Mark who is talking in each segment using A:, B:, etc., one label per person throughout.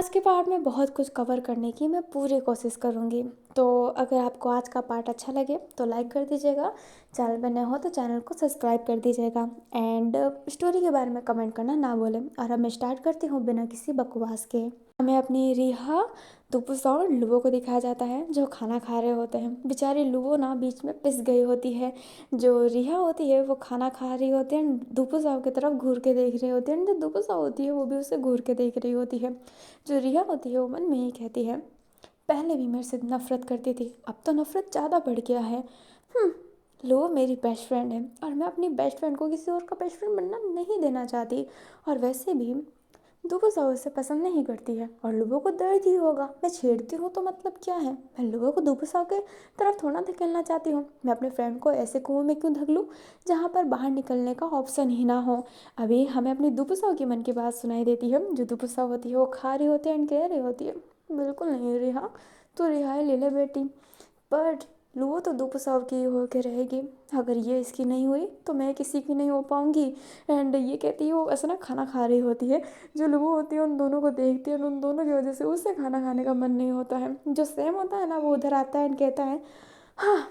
A: आज के पार्ट में बहुत कुछ कवर करने की मैं पूरी कोशिश करूँगी। तो अगर आपको आज का पार्ट अच्छा लगे तो लाइक कर दीजिएगा, चैनल पर नए हो तो चैनल को सब्सक्राइब कर दीजिएगा एंड स्टोरी के बारे में कमेंट करना ना भूलें। और अब मैं स्टार्ट करती हूँ बिना किसी बकवास के। हमें अपनी रिहा, तुपुस और लुबो को दिखाया जाता है जो खाना खा रहे होते हैं। बेचारी लुबो ना बीच में पिस गई होती है। जो रिहा होती है वो खाना खा रही होती है, दुपुसाव की तरफ घूर के देख रही होती है। जो दुपुसाव होती है वो भी उसे घूर के देख रही होती है। जो रिहा होती है वो मन में ही कहती है, पहले भी मेरे से नफ़रत करती थी, अब तो नफ़रत ज़्यादा बढ़ गया है। लो मेरी बेस्ट फ्रेंड है और मैं अपनी बेस्ट फ्रेंड को किसी और का बेस्ट फ्रेंड बनना नहीं देना चाहती। और वैसे भी दुबोसा उसे पसंद नहीं करती है और लुबो को दर्द ही होगा। मैं छेड़ती हूँ तो मतलब क्या है, मैं लुबो को दुबोसा के तरफ थोड़ा धकेलना चाहती हूँ। मैं अपने फ्रेंड को ऐसे कुएं में क्यों धकेलूँ जहाँ पर बाहर निकलने का ऑप्शन ही ना हो। अभी हमें अपनी दुबोसा की मन की बात सुनाई देती है। जो दुबोसा होती है वो खा रही होती है एंड कह रही होती है, बिल्कुल नहीं रिहा, तो रिहाई ले ले बेटी। पर लुबो तो दुबोसा की हो के रहेगी। अगर ये इसकी नहीं हुई तो मैं किसी की नहीं हो पाऊँगी। एंड ये कहती है, वो ऐसा ना खाना खा रही होती है। जो लुबो होती है उन दोनों को देखती है और उन दोनों की वजह से उसे खाना खाने का मन नहीं होता है। जो सैम होता है ना वो उधर आता है एंड कहता है, हाँ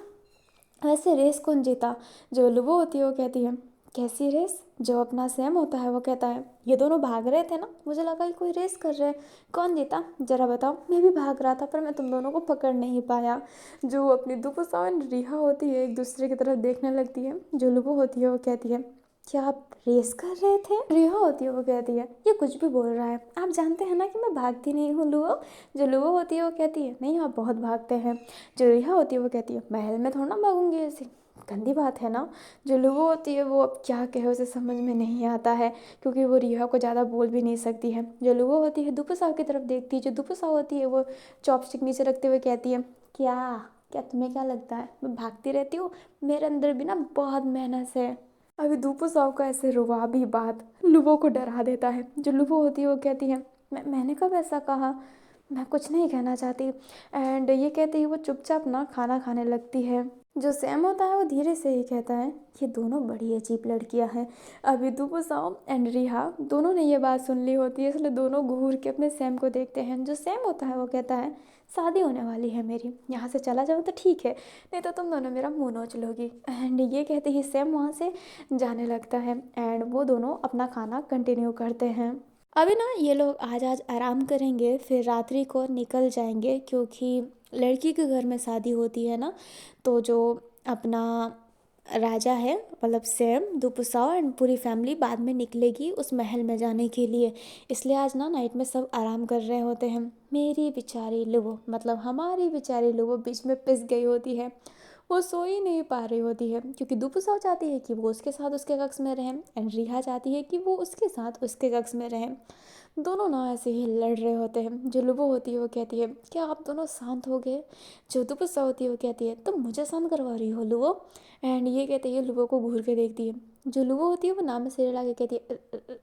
A: वैसे रेस कौन जीता। जो लुबो होती है वो कहती है, कैसी रेस। जो अपना सैम होता है वो कहता है, ये दोनों भाग रहे थे ना, मुझे लगा कि कोई रेस कर रहे हैं, कौन जीता जरा बताओ। मैं भी भाग रहा था पर मैं तुम दोनों को पकड़ नहीं पाया। जो अपनी दुपुसा और रिहा होती है एक दूसरे की तरफ देखने लगती है। जो लुबो होती है वो कहती है, क्या आप रेस कर रहे थे। रिहा होती है वो कहती है, ये कुछ भी बोल रहा है, आप जानते हैं ना कि मैं भागती नहीं हूँ लुबो। जो लुबो होती है वो कहती है, नहीं आप बहुत भागते हैं। जो रिहा होती है वो कहती है, महल में थोड़ा ना भागूंगी, ऐसी गंदी बात है ना। जो लुबो होती है वो अब क्या कहे, उसे समझ में नहीं आता है क्योंकि वो रिहा को ज़्यादा बोल भी नहीं सकती है। जो लुबो होती है दुपुसा की तरफ देखती है। जो दुपुसा होती है वो चॉपस्टिक नीचे रखते हुए कहती है, क्या क्या तुम्हें क्या लगता है मैं भागती रहती हूँ, मेरे अंदर भी ना बहुत मेहनत है। अभी दुपुसाव का ऐसे रुबाबी बात लुबो को डरा देता है। जो लुबो होती है वो कहती है, मैंने कब ऐसा कहा, मैं कुछ नहीं कहना चाहती। एंड ये कहते ही वो चुपचाप ना खाना खाने लगती है। जो सैम होता है वो धीरे से ही कहता है, ये दोनों बड़ी अजीब लड़कियां हैं। अभी दुपुसाव एंड रिहा दोनों ने ये बात सुन ली होती है, इसलिए दोनों घूर के अपने सैम को देखते हैं। जो सैम होता है वो कहता है, शादी होने वाली है मेरी, यहाँ से चला जाओ तो ठीक है, नहीं तो तुम दोनों मेरा मुंह नोच लोगी। एंड ये कहते ही सैम वहाँ से जाने लगता है एंड वो दोनों अपना खाना कंटिन्यू करते हैं। अभी ना ये लोग आज आज आराम करेंगे, फिर रात्रि को निकल जाएंगे क्योंकि लड़की के घर में शादी होती है ना। तो जो अपना राजा है मतलब सैम, दुपुसाव एंड पूरी फैमिली बाद में निकलेगी उस महल में जाने के लिए। इसलिए आज ना नाइट में सब आराम कर रहे होते हैं। मेरी बेचारी लुबो मतलब हमारी बेचारी लुबो बीच में पिस गई होती है। वो सो ही नहीं पा रही होती है क्योंकि दुपुसाव चाहती है कि वो उसके साथ उसके कक्ष में रहें एंड रिहा चाहती है कि वो उसके साथ उसके कक्ष में रहें। दोनों ना ऐसे ही लड़ रहे होते हैं। जो लुबो होती है वो कहती है, क्या आप दोनों शांत हो गए। जो दुपुसा होती है वो कहती है, तुम मुझे शांत करवा रही हो लुबो। एंड ये कहते हैं, लुबो को घूर के देखती है। जो लुबो होती है वो नाम में सिर ला के कहती है,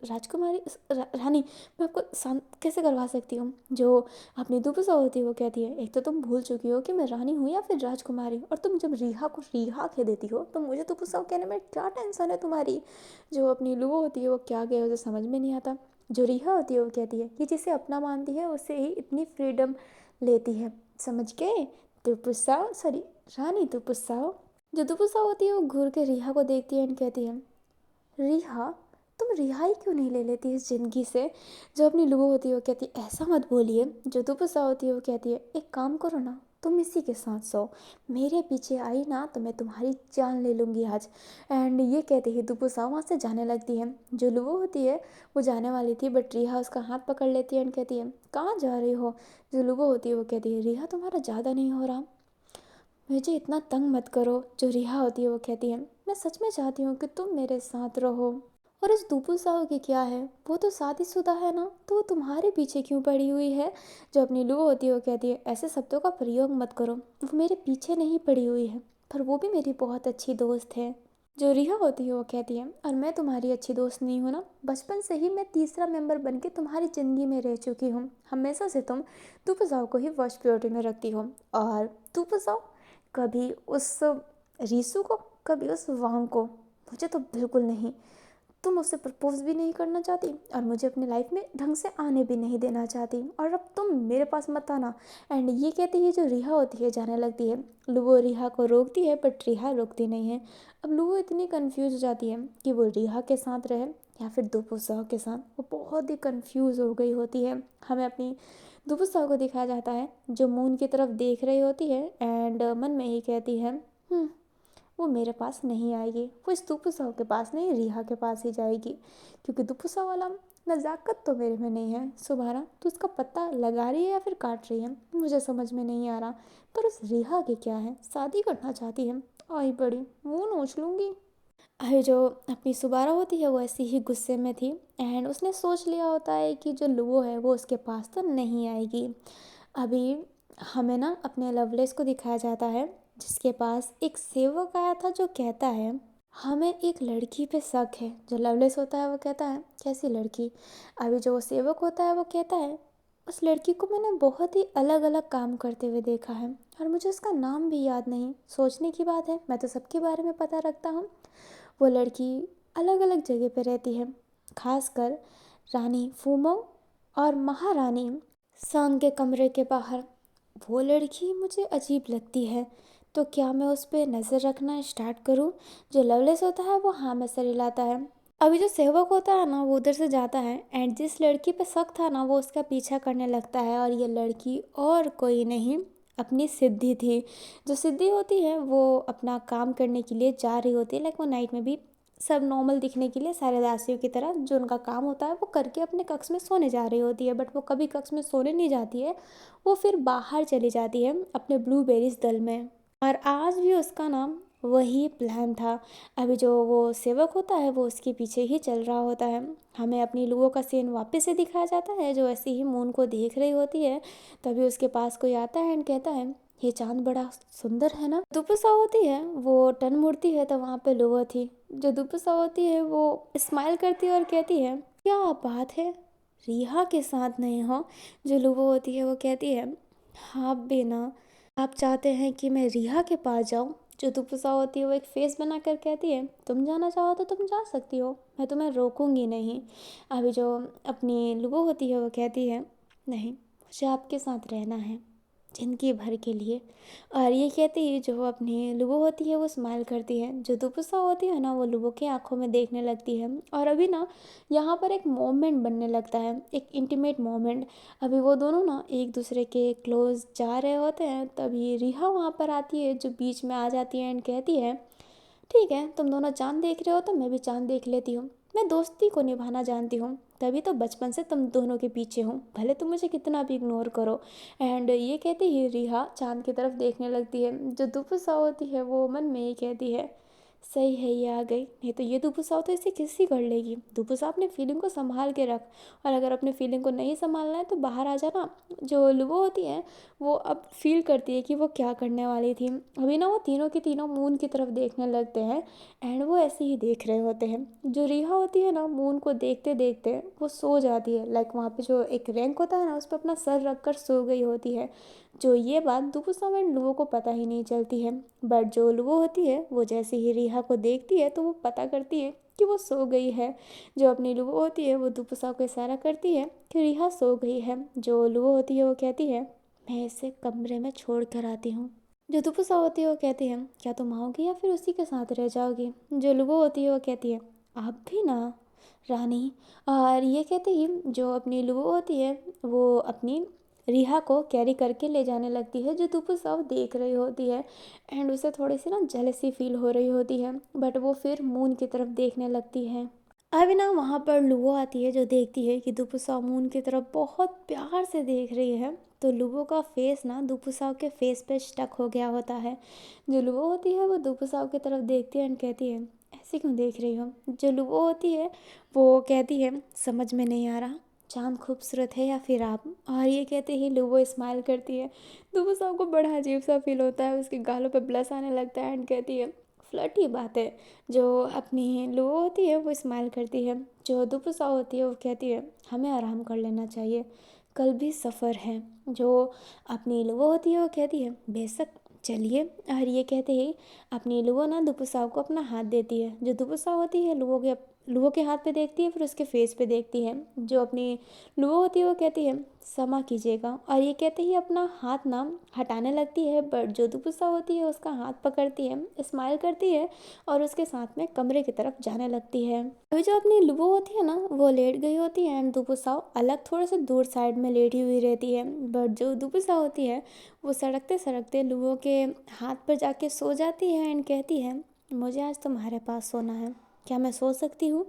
A: राजकुमारी रानी मैं आपको शांत कैसे करवा सकती हूँ। जो अपनी दुपुसा होती है वो कहती है, एक तो तुम भूल चुकी हो कि मैं रानी हूँ या फिर राजकुमारी, और तुम जब रिहा को रिहा कह देती हो तो मुझे दुपुसा कहने में क्या टेंशन है तुम्हारी। जो अपनी लुबो होती है वो क्या कहे उसे समझ में नहीं आता। जो रिहा होती है वो कहती है कि जिसे अपना मानती है उससे ही इतनी फ्रीडम लेती है, समझ गए दुपुसा, सॉरी रानी दुपुसा। जो दुपुसा होती है वो घूर के रिहा को देखती है एंड कहती है, रिहा तुम रिहाई क्यों नहीं ले लेती इस ज़िंदगी से। जो अपनी लुबो होती है वो कहती है, ऐसा मत बोलिए। जो दुपुसा होती है वो कहती है, एक काम करो ना, तुम इसी के साथ सो, मेरे पीछे आई ना तो मैं तुम्हारी जान ले लूँगी आज। एंड ये कहते ही दुपुसा वहाँ से जाने लगती है। जो लुबो होती है वो जाने वाली थी बट रिहा उसका हाथ पकड़ लेती है एंड कहती है, कहाँ जा रही हो। जो लुबो होती है वो कहती है, रिहा तुम्हारा ज़्यादा नहीं हो रहा, मुझे इतना तंग मत करो। जो रिहा होती है वो कहती है, मैं सच में चाहती हूँ कि तुम मेरे साथ रहो। और इस दुपु साहु की क्या है, वो तो शादीशुदा है ना, तो वो तुम्हारे पीछे क्यों पड़ी हुई है। जो अपनी लू होती है वो कहती है, ऐसे शब्दों का प्रयोग मत करो, वो मेरे पीछे नहीं पड़ी हुई है, पर वो भी मेरी बहुत अच्छी दोस्त है। जो रिहा होती है वो कहती है, और मैं तुम्हारी अच्छी दोस्त नहीं हूँ ना, बचपन से ही मैं तीसरा मेंबर बन के तुम्हारी ज़िंदगी में रह चुकी हूँ, हमेशा से तुम दुपसाओ को ही फर्स्ट प्रायोरिटी में रखती हो। और दुपसाओ कभी उस रीसू को कभी उस वांग को, मुझे तो बिल्कुल नहीं। तुम मुझसे प्रपोज भी नहीं करना चाहती और मुझे अपनी लाइफ में ढंग से आने भी नहीं देना चाहती, और अब तुम मेरे पास मत आना। एंड ये कहती है जो रिहा होती है जाने लगती है। लुबो रिहा को रोकती है बट रिहा रोकती नहीं है। अब लुबो इतनी कंफ्यूज हो जाती है कि वो रिहा के साथ रहे या फिर दुपुसाव के साथ। वो बहुत ही कंफ्यूज हो गई होती है। हमें अपनी दुपुसाव को दिखाया जाता है जो मून की तरफ देख रही होती है एंड मन में ही कहती है, वो मेरे पास नहीं आएगी, वो इस दुपुसाव के पास नहीं रिहा के पास ही जाएगी, क्योंकि दुपुसाव वाला नज़ाकत तो मेरे में नहीं है। सुबहारा तो उसका पता लगा रही है या फिर काट रही है, मुझे समझ में नहीं आ रहा। पर उस रिहा के क्या है, शादी करना चाहती है, आई बड़ी मुँह नोच लूँगी। अरे जो अपनी सुबारा होती है वो ऐसी ही गुस्से में थी एंड उसने सोच लिया होता है कि जो लुओ है वो उसके पास तो नहीं आएगी। अभी हमें ना अपने लवलेस को दिखाया जाता है जिसके पास एक सेवक आया था जो कहता है हमें एक लड़की पे शक है। जो लवलेस होता है वो कहता है कैसी लड़की। अभी जो सेवक होता है वो कहता है उस लड़की को मैंने बहुत ही अलग अलग काम करते हुए देखा है और मुझे उसका नाम भी याद नहीं। सोचने की बात है, मैं तो सबके बारे में पता रखता हूँ। वो लड़की अलग अलग जगह पे रहती है, खासकर रानी फूमो और महारानी सांग के कमरे के बाहर। वो लड़की मुझे अजीब लगती है, तो क्या मैं उस पर नज़र रखना स्टार्ट करूं। जो लवलेस होता है वो हाँ में सर हिलाता है। अभी जो सेवक होता है ना वो उधर से जाता है एंड जिस लड़की पे शक था ना वो उसका पीछा करने लगता है, और ये लड़की और कोई नहीं अपनी सिद्धि थी। जो सिद्धि होती है वो अपना काम करने के लिए जा रही होती है, लाइक वो नाइट में भी सब नॉर्मल दिखने के लिए सारे दासियों की तरह जो उनका काम होता है वो करके अपने कक्ष में सोने जा रही होती है। बट वो कभी कक्ष में सोने नहीं जाती है, वो फिर बाहर चली जाती है अपने ब्लूबेरीज दल में। और आज भी उसका नाम वही प्लान था। अभी जो वो सेवक होता है वो उसके पीछे ही चल रहा होता है। हमें अपनी लुओ का सीन वापस से दिखाया जाता है जो ऐसे ही मून को देख रही होती है। तभी उसके पास कोई आता है एंड कहता है ये चांद बड़ा सुंदर है ना। दुपुसा होती है वो टन मुड़ती है तो वहाँ पे लुओ थी। जो दुपुसा होती है वो स्माइल करती है और कहती है क्या बात है, रिहा के साथ नहीं हो। जो लुओ होती है वो कहती है हाँ बेना, आप चाहते हैं कि मैं रिहा के पास जाऊं। जो दुपुसा होती है वो एक फेस बना कर कहती है तुम जाना चाहो तो तुम जा सकती हो, मैं तुम्हें रोकूंगी नहीं। अभी जो अपनी लुबो होती है वो कहती है नहीं, मुझे आपके साथ रहना है ज़िंदगी भर के लिए। और ये कहती है जो अपनी लुबो होती है वो स्माइल करती है। जो दुपुसा होती है ना वो लुबो की आंखों में देखने लगती है। और अभी ना यहाँ पर एक मोमेंट बनने लगता है, एक इंटीमेट मोमेंट। अभी वो दोनों ना एक दूसरे के क्लोज जा रहे होते हैं, तभी रिहा वहाँ पर आती है जो बीच में आ जाती है एंड कहती है ठीक है तुम दोनों चांद देख रहे हो तो मैं भी चांद देख लेती हूँ, मैं दोस्ती को निभाना जानती हूँ, तभी तो बचपन से तुम दोनों के पीछे हूँ, भले तुम मुझे कितना भी इग्नोर करो। एंड ये कहते ही रिहा चांद की तरफ देखने लगती है। जो दुपुसा होती है वो मन में ही कहती है सही है ये आ गई, नहीं तो ये दुपुसा तो इसे किसी कर लेगी। दुपुसा अपने फीलिंग को संभाल के रख, और अगर अपने फीलिंग को नहीं संभालना है तो बाहर आ जाना। जो लुबो होती है वो अब फील करती है कि वो क्या करने वाली थी। अभी ना वो तीनों की तीनों मून की तरफ देखने लगते हैं एंड वो ऐसे ही देख रहे होते हैं। जो रिहा होती है ना मून को देखते देखते वो सो जाती है, लाइक वहाँ पे जो एक रैंक होता है ना उस पर अपना सर रख कर सो गई होती है। जो ये बात दुपुसा एंड लुबो को पता ही नहीं चलती है। बट जो लुबो होती है वो जैसे ही रिहा को देखती है तो वो पता करती है कि वो सो गई है। जो अपनी लुबो होती है वो दुपुसा को इशारा करती है कि रिहा सो गई है। जो लुबो होती है वो कहती है मैं इसे कमरे में छोड़ कर आती हूँ। जो दुपुसा होती है वो कहती है क्या तुम आओगी या फिर उसी के साथ रह जाओगी। जो लुबो होती है वो कहती है आप भी ना रानी। और ये कहते ही जो अपनी लुबो होती है वो अपनी रिहा को कैरी करके ले जाने लगती है। जो दुपुसा वो देख रही होती है एंड उसे थोड़ी सी ना जेलसी फील हो रही होती है, बट वो फिर मून की तरफ देखने लगती है। अभी ना वहाँ पर लुबो आती है जो देखती है कि दुपुसा मून की तरफ बहुत प्यार से देख रही है, तो लुबो का फेस ना दुपुसाव के फेस पे स्टक हो गया होता है। जो लुबो होती है वो दुपुसाव की तरफ देखती है एंड कहती है ऐसे क्यों देख रही हो। जो लुबो होती है वो कहती है समझ में नहीं आ रहा, चांद खूबसूरत है या फिर आप। और ये कहते ही लुबो स्माइल करती है। दुपुसाव को बड़ा अजीब सा फील होता है, उसके गालों पे ब्लश आने लगता है एंड कहती है फ्लर्टी बात है। जो अपनी लुओ होती है वो स्माइल करती है। जो दुपुसा होती है वो कहती है हमें आराम कर लेना चाहिए, कल भी सफ़र है। जो अपनी लुओ होती है वो कहती है बेशक चलिए। और ये कहते ही अपनी लुओ ना दुपुसाव को अपना हाथ देती है। जो दुपुसा होती है लुओ के लुओ के हाथ पे देखती है, फिर उसके फेस पे देखती है। जो अपनी लुओ होती है वो कहती है क्षमा कीजिएगा, और ये कहते ही अपना हाथ ना हटाने लगती है, बट जो दुपुसा होती है उसका हाथ पकड़ती है, स्माइल करती है और उसके साथ में कमरे की तरफ जाने लगती है। अभी जो अपनी लुओ होती है ना वो लेट गई होती है एंड दुपुसा अलग थोड़े से दूर साइड में लेटी हुई रहती है, बट जो दुपुसा होती है वो सड़कते सड़कते लुओ के हाथ पर जाके सो जाती है एंड कहती है मुझे आज तुम्हारे पास सोना है, क्या मैं सो सकती हूँ?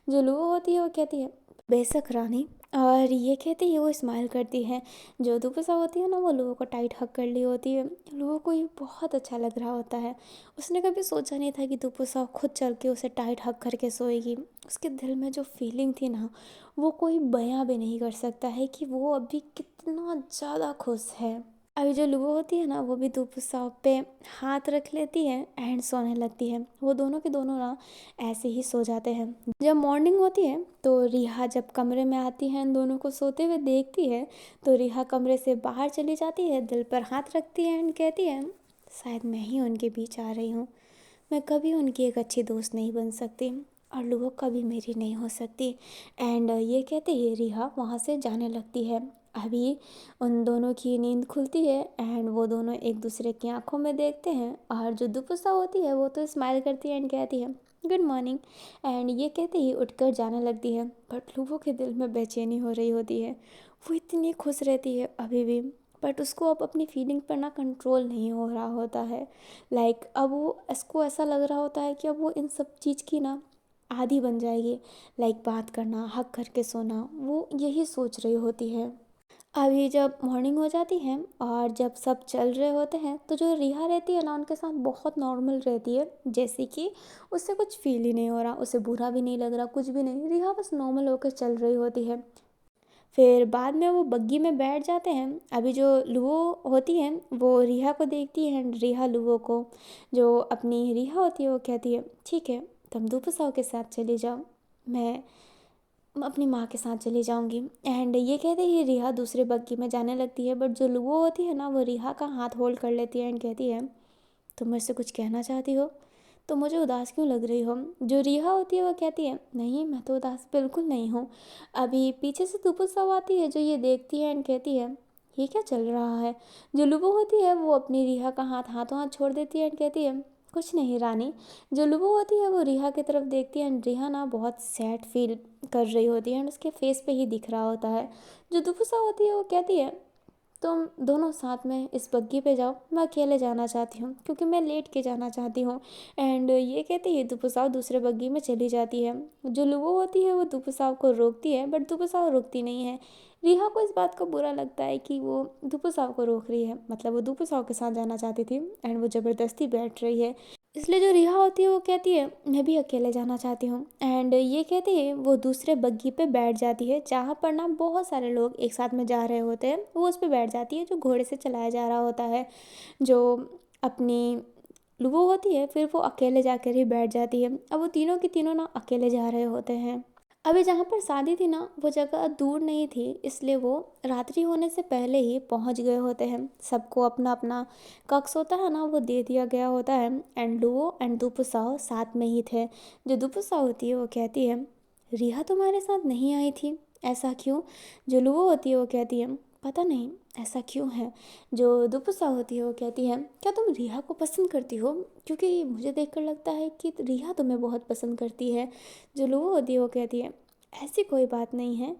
A: जो लुओ होती है वो कहती है बेशक रानी, और ये कहते ही वो स्माइल करती है। जो दुपुसा होती है ना वो लुओ को टाइट हक कर ली होती है। लुओ को ये बहुत अच्छा लग रहा होता है। उसने कभी सोचा नहीं था कि दुपुसा खुद चल के उसे टाइट हक करके सोएगी। उसके दिल में जो फीलिंग थी ना वो कोई बयां भी नहीं कर सकता है कि वो अभी कितना ज़्यादा खुश है। अभी जो लुबो होती है ना वो भी दुपुसा पे हाथ रख लेती है एंड सोने लगती है। वो दोनों के दोनों ना ऐसे ही सो जाते हैं। जब मॉर्निंग होती है तो रिहा जब कमरे में आती है इन दोनों को सोते हुए देखती है, तो रिहा कमरे से बाहर चली जाती है, दिल पर हाथ रखती है एंड कहती है शायद मैं ही उनके बीच आ रही हूँ। मैं कभी उनकी एक अच्छी दोस्त नहीं बन सकती और लुबो कभी मेरी नहीं हो सकती। एंड ये कहते ही रिहा वहाँ से जाने लगती है। अभी उन दोनों की नींद खुलती है एंड वो दोनों एक दूसरे की आंखों में देखते हैं, और जो दुपुसा होती है वो तो स्माइल करती है एंड कहती है गुड मॉर्निंग, एंड ये कहते ही उठकर जाने लगती है। बट लुबो के दिल में बेचैनी हो रही होती है। वो इतनी खुश रहती है अभी भी, बट उसको अब अपनी फीलिंग पर ना कंट्रोल नहीं हो रहा होता है। अब वो इसको ऐसा लग रहा होता है कि अब वो इन सब चीज़ की ना आदी बन जाएगी। बात करना, हक करके सोना, वो यही सोच रही होती है। अभी जब मॉर्निंग हो जाती है और जब सब चल रहे होते हैं तो जो रिहा रहती है ना उनके साथ बहुत नॉर्मल रहती है, जैसे कि उससे कुछ फील ही नहीं हो रहा, उसे बुरा भी नहीं लग रहा, कुछ भी नहीं, रिहा बस नॉर्मल होकर चल रही होती है। फिर बाद में वो बग्गी में बैठ जाते हैं। अभी जो लुओ होती है वो रिहा को देखती है एंड रिहा लुओ को, जो अपनी रिहा होती है वो कहती है ठीक है तुम दुपसाओ के साथ चली जाओ, मैं अपनी माँ के साथ चली जाऊंगी। एंड ये कहते ही रिहा दूसरे बग्गी में जाने लगती है, बट जो लुओ होती है ना वो रिहा का हाथ होल्ड कर लेती है एंड कहती है तुम मुझसे कुछ कहना चाहती हो, तो मुझे उदास क्यों लग रही हो? जो रिहा होती है वो कहती है नहीं मैं तो उदास बिल्कुल नहीं हूँ। अभी पीछे से दुपुत्सा आती है जो ये देखती है एंड कहती है ये क्या चल रहा है? जो लुबो होती है वो अपनी रिहा का हाथ हाथों हाथ छोड़ देती है एंड कहती है कुछ नहीं रानी। जो लुबो होती है वो रिहा की तरफ देखती है एंड रिहा ना बहुत सैड फील कर रही होती है एंड उसके फेस पे ही दिख रहा होता है। जो दुपुत्सा होती है वो कहती है तुम दोनों साथ में इस बग्गी पे जाओ, मैं अकेले जाना चाहती हूँ क्योंकि मैं लेट के जाना चाहती हूँ। एंड ये कहते ही दुपुसाव दूसरे बग्गी में चली जाती है। जो लुबो होती है वो दुपुसाव को रोकती है, बट दुपुसाव रोकती नहीं है। रिहा को इस बात का बुरा लगता है कि वो दुपुसाव को रोक रही है, मतलब वो दुपुसाव के साथ जाना चाहती थी एंड वो ज़बरदस्ती बैठ रही है। इसलिए जो रिहा होती है वो कहती है मैं भी अकेले जाना चाहती हूँ, एंड ये कहते ही वो दूसरे बग्गी पे बैठ जाती है जहाँ पर ना बहुत सारे लोग एक साथ में जा रहे होते हैं। वो उस पर बैठ जाती है जो घोड़े से चलाया जा रहा होता है। जो अपनी लुबो होती है फिर वो अकेले जाकर ही बैठ जाती है। अब वो तीनों की तीनों ना अकेले जा रहे होते हैं। अभी जहाँ पर शादी थी ना वो जगह दूर नहीं थी, इसलिए वो रात्रि होने से पहले ही पहुँच गए होते हैं। सबको अपना अपना कक्स होता है ना वो दे दिया गया होता है एंड लुओ एंड दुपुसाओ साथ में ही थे। जो दुपुसाओ होती है वो कहती है रिहा तुम्हारे साथ नहीं आई थी, ऐसा क्यों? जो लुओ होती है वो कहती है पता नहीं ऐसा क्यों है। जो दुपुसा होती है वो कहती है क्या तुम रिहा को पसंद करती हो, क्योंकि मुझे देखकर लगता है कि रिहा तुम्हें बहुत पसंद करती है। जो लुओ होती है वो कहती है ऐसी कोई बात नहीं है,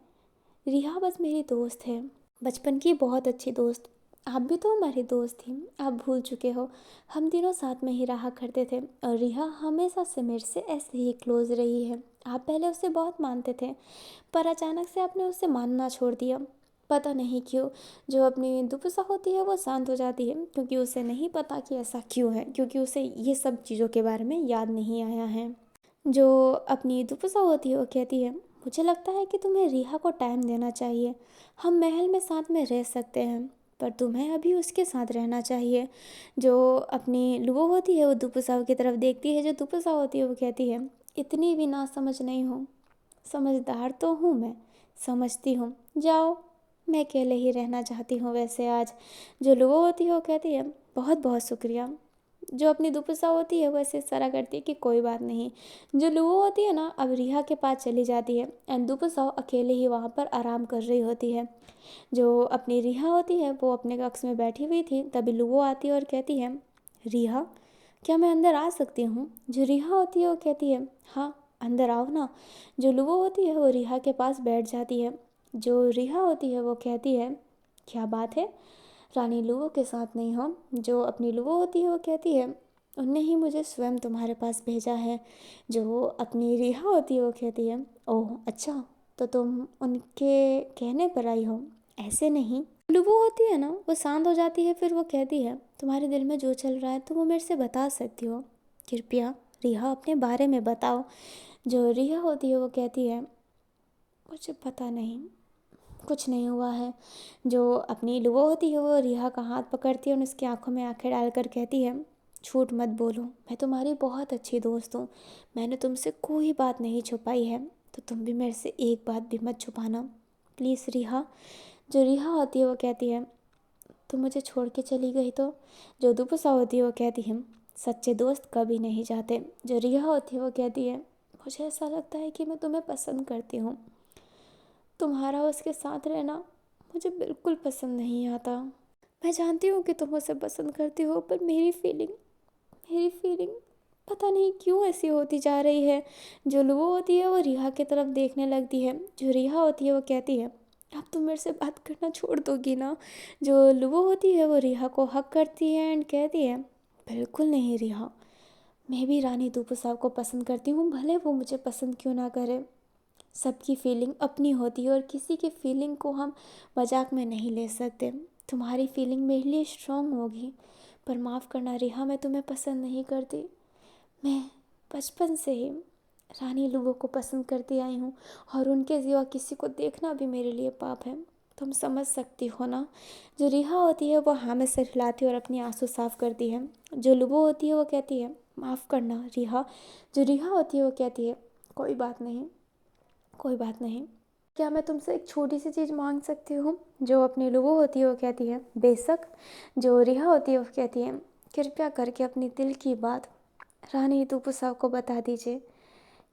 A: रिहा बस मेरी दोस्त है, बचपन की बहुत अच्छी दोस्त। आप भी तो हमारी दोस्त थी, आप भूल चुके हो। हम तीनों साथ में ही रहा करते थे और रिहा हमेशा से मेरे से ऐसे ही क्लोज रही है। आप पहले उसे बहुत मानते थे पर अचानक से आपने उसे मानना छोड़ दिया, पता नहीं क्यों। जो अपनी दुपुसा होती है वो शांत हो जाती है क्योंकि उसे नहीं पता कि ऐसा क्यों है, क्योंकि उसे ये सब चीज़ों के बारे में याद नहीं आया है। जो अपनी दुपुसा होती है वो कहती है मुझे लगता है कि तुम्हें रिहा को टाइम देना चाहिए। हम महल में साथ में रह सकते हैं पर तुम्हें अभी उसके साथ रहना चाहिए। जो अपनी लुओ होती है वो दुपुसाओं की तरफ देखती है। जो दुपुसा होती है वो कहती है इतनी भी ना समझ नहीं हूँ, समझदार तो हूँ मैं, समझती हूँ, जाओ मैं अकेले ही रहना चाहती हूँ वैसे आज। जो लुओ होती है वो कहती है बहुत बहुत शुक्रिया, जो अपनी दुपुसा होती है वो ऐसे इशारा करती है कि कोई बात नहीं। जो लुवो होती है ना, अब रिहा के पास चली जाती है एंड दुपुसा अकेले ही वहाँ पर आराम कर रही होती है। जो अपनी रिहा होती है वो अपने कक्ष में बैठी हुई थी, तभी लुवो आती है और कहती है, रिहा क्या मैं अंदर आ सकती हूँ? जो रिहा होती है वो कहती है, हाँ अंदर आओ ना। जो लुवो होती है वो रिहा के पास बैठ जाती है। जो रिहा होती है वो कहती है, क्या बात है, रानी लुवो के साथ नहीं हो? जो अपनी लुवो होती है वो कहती है, उनने ही मुझे स्वयं तुम्हारे पास भेजा है। जो अपनी रिहा होती है वो कहती है, ओह अच्छा, तो तुम उनके कहने पर आई हो, ऐसे नहीं। लुबो होती है ना, वो शांत हो जाती है, फिर वो कहती है, तुम्हारे दिल में जो चल रहा है तो वो मेरे से बता सकती हो, कृपया रिहा अपने बारे में बताओ। जो रिहा होती है वो कहती है, मुझे पता नहीं, कुछ नहीं हुआ है। जो अपनी लुबो होती है वो रिहा का हाथ पकड़ती है और उसकी आंखों में आंखें डालकर कहती है, झूठ मत बोलो, मैं तुम्हारी बहुत अच्छी दोस्त हूँ, मैंने तुमसे कोई बात नहीं छुपाई है, तो तुम भी मेरे से एक बात भी मत छुपाना प्लीज़ रिहा। जो रिहा होती है वो कहती है, तुम मुझे छोड़ के चली गई तो? जो दुपुसा होती है वो कहती है, सच्चे दोस्त कभी नहीं जाते। जो रिहा होती है वो कहती है, मुझे ऐसा लगता है कि मैं तुम्हें पसंद करती हूँ, तुम्हारा उसके साथ रहना मुझे बिल्कुल पसंद नहीं आता। मैं जानती हूँ कि तुम उसे पसंद करती हो, पर मेरी फीलिंग पता नहीं क्यों ऐसी होती जा रही है। जो लुबो होती है वो रिहा की तरफ देखने लगती है। जो रिहा होती है वो कहती है, अब तुम मेरे से बात करना छोड़ दोगी ना? जो लुबो होती है वो रिहा को हक करती है एंड कहती है, बिल्कुल नहीं रिहा, मैं भी रानी दूपू साहब को पसंद करती हूँ, भले वो मुझे पसंद क्यों ना करे। सबकी फीलिंग अपनी होती है और किसी की फीलिंग को हम मजाक में नहीं ले सकते। तुम्हारी फीलिंग मेरे लिए स्ट्रांग होगी, पर माफ़ करना रिहा, मैं तुम्हें पसंद नहीं करती। मैं बचपन से ही रानी लुबो को पसंद करती आई हूँ और उनके सिवा किसी को देखना भी मेरे लिए पाप है, तुम समझ सकती हो ना? जो रिहा होती है वो हाँ में सिर हिलाती है और अपनी आंसू साफ करती है। जो लुबो होती है वो कहती है, माफ़ करना रिहा। जो रिहा होती है वो कहती है, कोई बात नहीं, कोई बात नहीं, क्या मैं तुमसे एक छोटी सी चीज़ मांग सकती हूँ? जो अपनी लुबो होती है वो कहती है, बेशक। जो रिहा होती है वो कहती है, कृपया करके अपनी दिल की बात रानी तुपु साहब को बता दीजिए,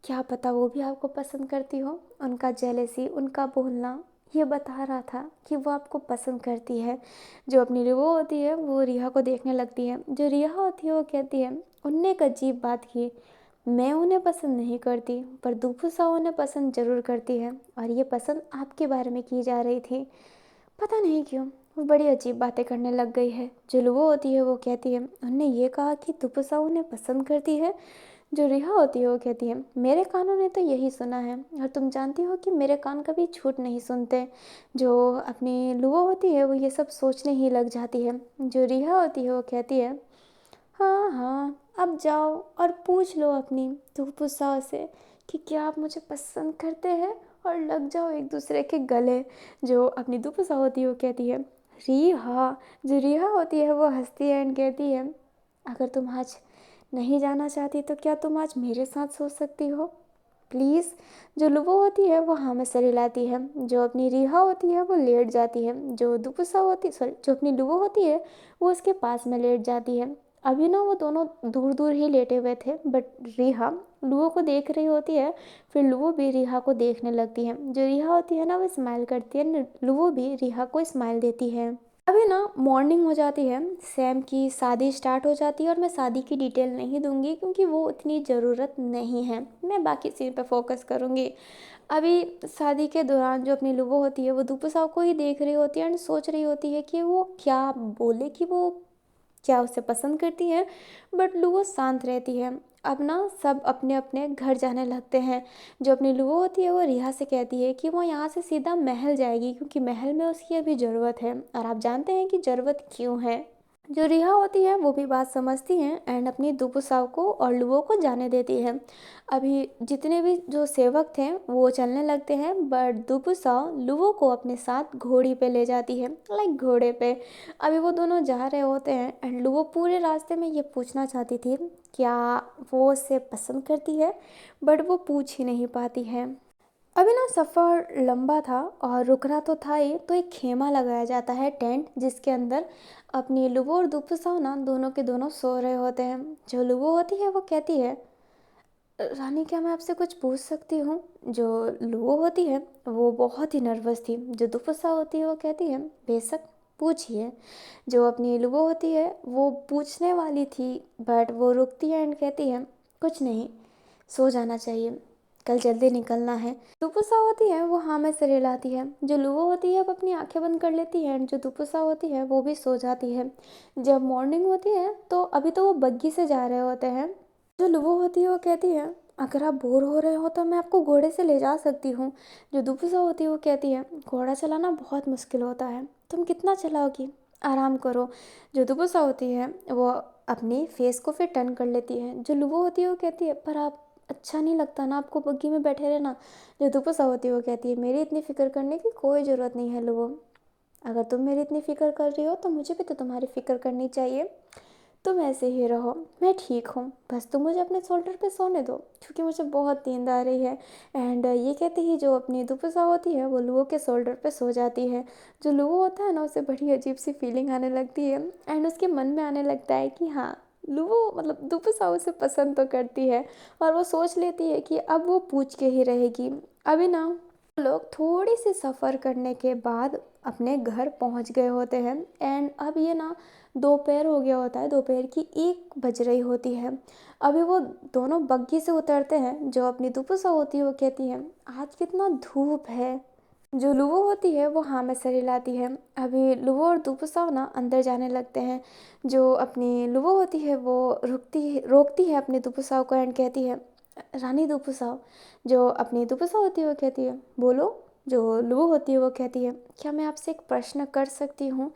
A: क्या पता वो भी आपको पसंद करती हो। उनका जेलेसी, उनका बोलना ये बता रहा था कि वो आपको पसंद करती है। जो अपनी रिवो होती है वो रिहा को देखने लगती है। जो रिहा होती है वो कहती है, उनने एक अजीब बात की, मैं उन्हें पसंद नहीं करती पर दूपू साहब उन्हें पसंद ज़रूर करती है और ये पसंद आपके बारे में की जा रही थी, पता नहीं क्यों वो बड़ी अजीब बातें करने लग गई है। जो लुबो होती है वो कहती है, उनने ये कहा कि तुपुसा उन्हें पसंद करती है। जो रिहा होती है वो कहती है, मेरे कानों ने तो यही सुना है और तुम जानती हो कि मेरे कान कभी झूठ नहीं सुनते। जो अपनी लुबो होती है वो ये सब सोचने ही लग जाती है। जो रिहा होती है वो कहती है, हाँ हाँ, अब जाओ और पूछ लो अपनी तुपुसा से कि क्या आप मुझे पसंद करते हैं और लग जाओ एक दूसरे के गले। जो अपनी दुपुसा होती है वो कहती है, रिहा। जो रिहा होती है वो हंसती है एंड कहती है, अगर तुम आज नहीं जाना चाहती तो क्या तुम आज मेरे साथ सो सकती हो प्लीज़। जो लुबो होती है वो हाँ में सर हिलाती है। जो अपनी रिहा होती है वो लेट जाती है। जो दुपुसा होती सॉरी जो अपनी लुबो होती है वो उसके पास में लेट जाती है। अभी ना वो दोनों दूर दूर ही लेटे हुए थे, बट रिहा लुबो को देख रही होती है, फिर लुबो भी रिहा को देखने लगती है। जो रिहा होती है ना वो स्माइल करती है, लुबो भी रिहा को स्माइल देती है। अभी ना मॉर्निंग हो जाती है, सैम की शादी स्टार्ट हो जाती है और मैं शादी की डिटेल नहीं दूंगी क्योंकि वो उतनी ज़रूरत नहीं है, मैं बाकी सीन पे फोकस करूँगी। अभी शादी के दौरान जो अपनी लुबो होती है वो दूपू साहब को ही देख रही होती है एंड सोच रही होती है कि वो क्या बोले, कि वो क्या उसे पसंद करती है, बट लुबो शांत रहती है। अब ना सब अपने अपने घर जाने लगते हैं। जो अपनी लुबो होती है वो रिहा से कहती है कि वो यहाँ से सीधा महल जाएगी क्योंकि महल में उसकी अभी ज़रूरत है, और आप जानते हैं कि ज़रूरत क्यों है। जो रिहा होती है वो भी बात समझती हैं एंड अपनी दुपु साव को और लुबो को जाने देती है। अभी जितने भी जो सेवक थे वो चलने लगते हैं, बट दुपु साव लुबो को अपने साथ घोड़ी पे ले जाती है, लाइक घोड़े पे। अभी वो दोनों जा रहे होते हैं एंड लुबो पूरे रास्ते में ये पूछना चाहती थी क्या वो उसे पसंद करती है, बट वो पूछ ही नहीं पाती है। अभी ना सफ़र लंबा था और रुकना तो था ही, तो एक खेमा लगाया जाता है, टेंट, जिसके अंदर अपनी लुबो और दुपुसाव ना दोनों के दोनों सो रहे होते हैं। जो लुबो होती है वो कहती है, रानी क्या मैं आपसे कुछ पूछ सकती हूँ? जो लुबो होती है वो बहुत ही नर्वस थी। जो दुपुसाव होती है वो कहती है, बेशक पूछिए। जो अपनी लुबो होती है वो पूछने वाली थी, बट वो रुकती है एंड कहती है, कुछ नहीं, सो जाना चाहिए, कल जल्दी निकलना है। दुपुसा होती है वो हाँ में सिर हिलाती है। जो लुबो होती है वो अपनी आंखें बंद कर लेती है एंड जो दुपुसा होती है वो भी सो जाती है। जब मॉर्निंग होती है तो अभी तो वो बग्गी से जा रहे होते हैं। जो लुबो होती है वो कहती है, अगर आप बोर हो रहे हो तो मैं आपको घोड़े से ले जा सकती हूँ। जो दुपुसा होती है वो कहती है, घोड़ा चलाना बहुत मुश्किल होता है, तुम कितना चलाओगी, आराम करो। जो दुपुसा होती है वो अपनी फेस को फिर टर्न कर लेती है। जो लुबो होती है वो कहती है, पर आप, अच्छा नहीं लगता ना आपको बग्गी में बैठे रहना। जो दुपुसा होती है वो कहती है, मेरी इतनी फ़िक्र करने की कोई ज़रूरत नहीं है लुबो, अगर तुम मेरी इतनी फ़िक्र कर रही हो तो मुझे भी तो तुम्हारी फ़िक्र करनी चाहिए। तुम ऐसे ही रहो, मैं ठीक हूँ, बस तुम मुझे अपने शोल्डर पे सोने दो क्योंकि मुझे बहुत नींद आ रही है। एंड ये कहते ही जो अपनी दुपुसा होती है वो लुओ के शोल्डर पे सो जाती है। जो लुओ होता है ना उसे बड़ी अजीब सी फीलिंग आने लगती है एंड उसके मन में आने लगता है कि हाँ, लुओ मतलब दुपुसा उसे पसंद तो करती है। और वो सोच लेती है कि अब वो पूछ के ही रहेगी। अभी ना लोग थोड़ी सी सफ़र करने के बाद अपने घर पहुंच गए होते हैं एंड अब ये ना दोपहर हो गया होता है, दोपहर की 1 बज रही होती है। अभी वो दोनों बग्गी से उतरते हैं। जो अपनी दुपुसा होती है वो कहती है, आज कितना धूप है। जो लुवो होती है वो हाँ में सर हिलाती है। अभी लुवो और दुपुसा ना अंदर जाने लगते हैं। जो अपनी लुवो होती है वो रोकती है अपनी दुपुसा को एंड कहती है, रानी दुपुसा। जो अपनी दुपुसा होती है वो कहती है, बोलो। जो लुवो होती है वो कहती है, क्या मैं आपसे एक प्रश्न कर सकती हूँ?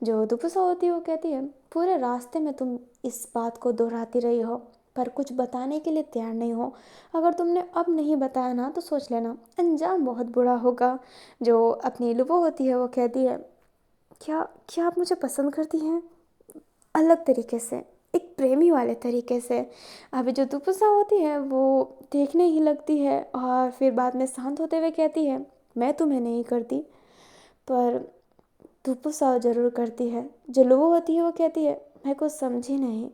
A: जो दुपुसा होती है वो कहती है, पूरे रास्ते में तुम इस बात को दोहराती रही हो पर कुछ बताने के लिए तैयार नहीं हो। अगर तुमने अब नहीं बताया ना तो सोच लेना अंजाम बहुत बुरा होगा। जो अपनी लुबो होती है वो कहती है, क्या क्या आप मुझे पसंद करती हैं? अलग तरीके से, एक प्रेमी वाले तरीके से। अभी जो दुपुसा होती है वो देखने ही लगती है और फिर बाद में शांत होते हुए कहती है, मैं तुम्हें नहीं करती, पर दुपुसा ज़रूर करती है। जो लुबो होती है वो कहती है, मैं कुछ समझी नहीं।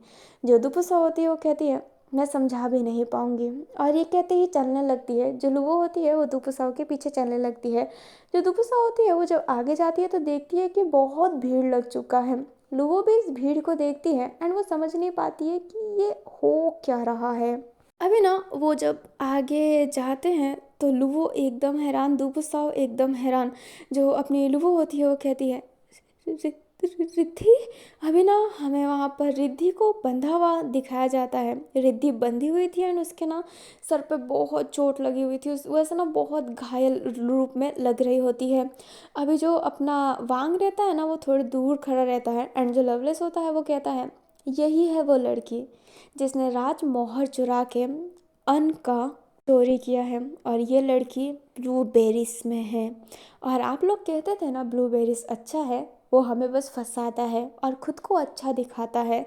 A: जो दुपुसा होती है वो कहती है, मैं समझा भी नहीं पाऊंगी। और ये कहते ही चलने लगती है। जो लुबो होती है वो दुपुसाओं के पीछे चलने लगती है। जो दुपुसा होती है वो जब आगे जाती है तो देखती है कि बहुत भीड़ लग चुका है। लुबो भी इस भीड़ को देखती है एंड वो समझ नहीं पाती है कि ये हो क्या रहा है। अभी ना वो जब आगे जाते हैं तो लुवो एकदम हैरान, दुपुसाओ एकदम हैरान। जो अपनी लुवो होती है वो कहती है, रिद्धि। अभी ना हमें वहाँ पर रिद्धि को बंधा हुआ दिखाया जाता है। रिद्धि बंधी हुई थी एंड उसके ना सर पे बहुत चोट लगी हुई थी, उस वैसे ना बहुत घायल रूप में लग रही होती है। अभी जो अपना वांग रहता है ना वो थोड़ी दूर खड़ा रहता है एंड जो लवलेस होता है वो कहता है, यही है वो लड़की जिसने राजमोहर चुरा के अन्न का चोरी किया है और ये लड़की ब्लूबेरीज में है। और आप लोग कहते थे ना ब्लूबेरीज अच्छा है, वो हमें बस फंसाता है और ख़ुद को अच्छा दिखाता है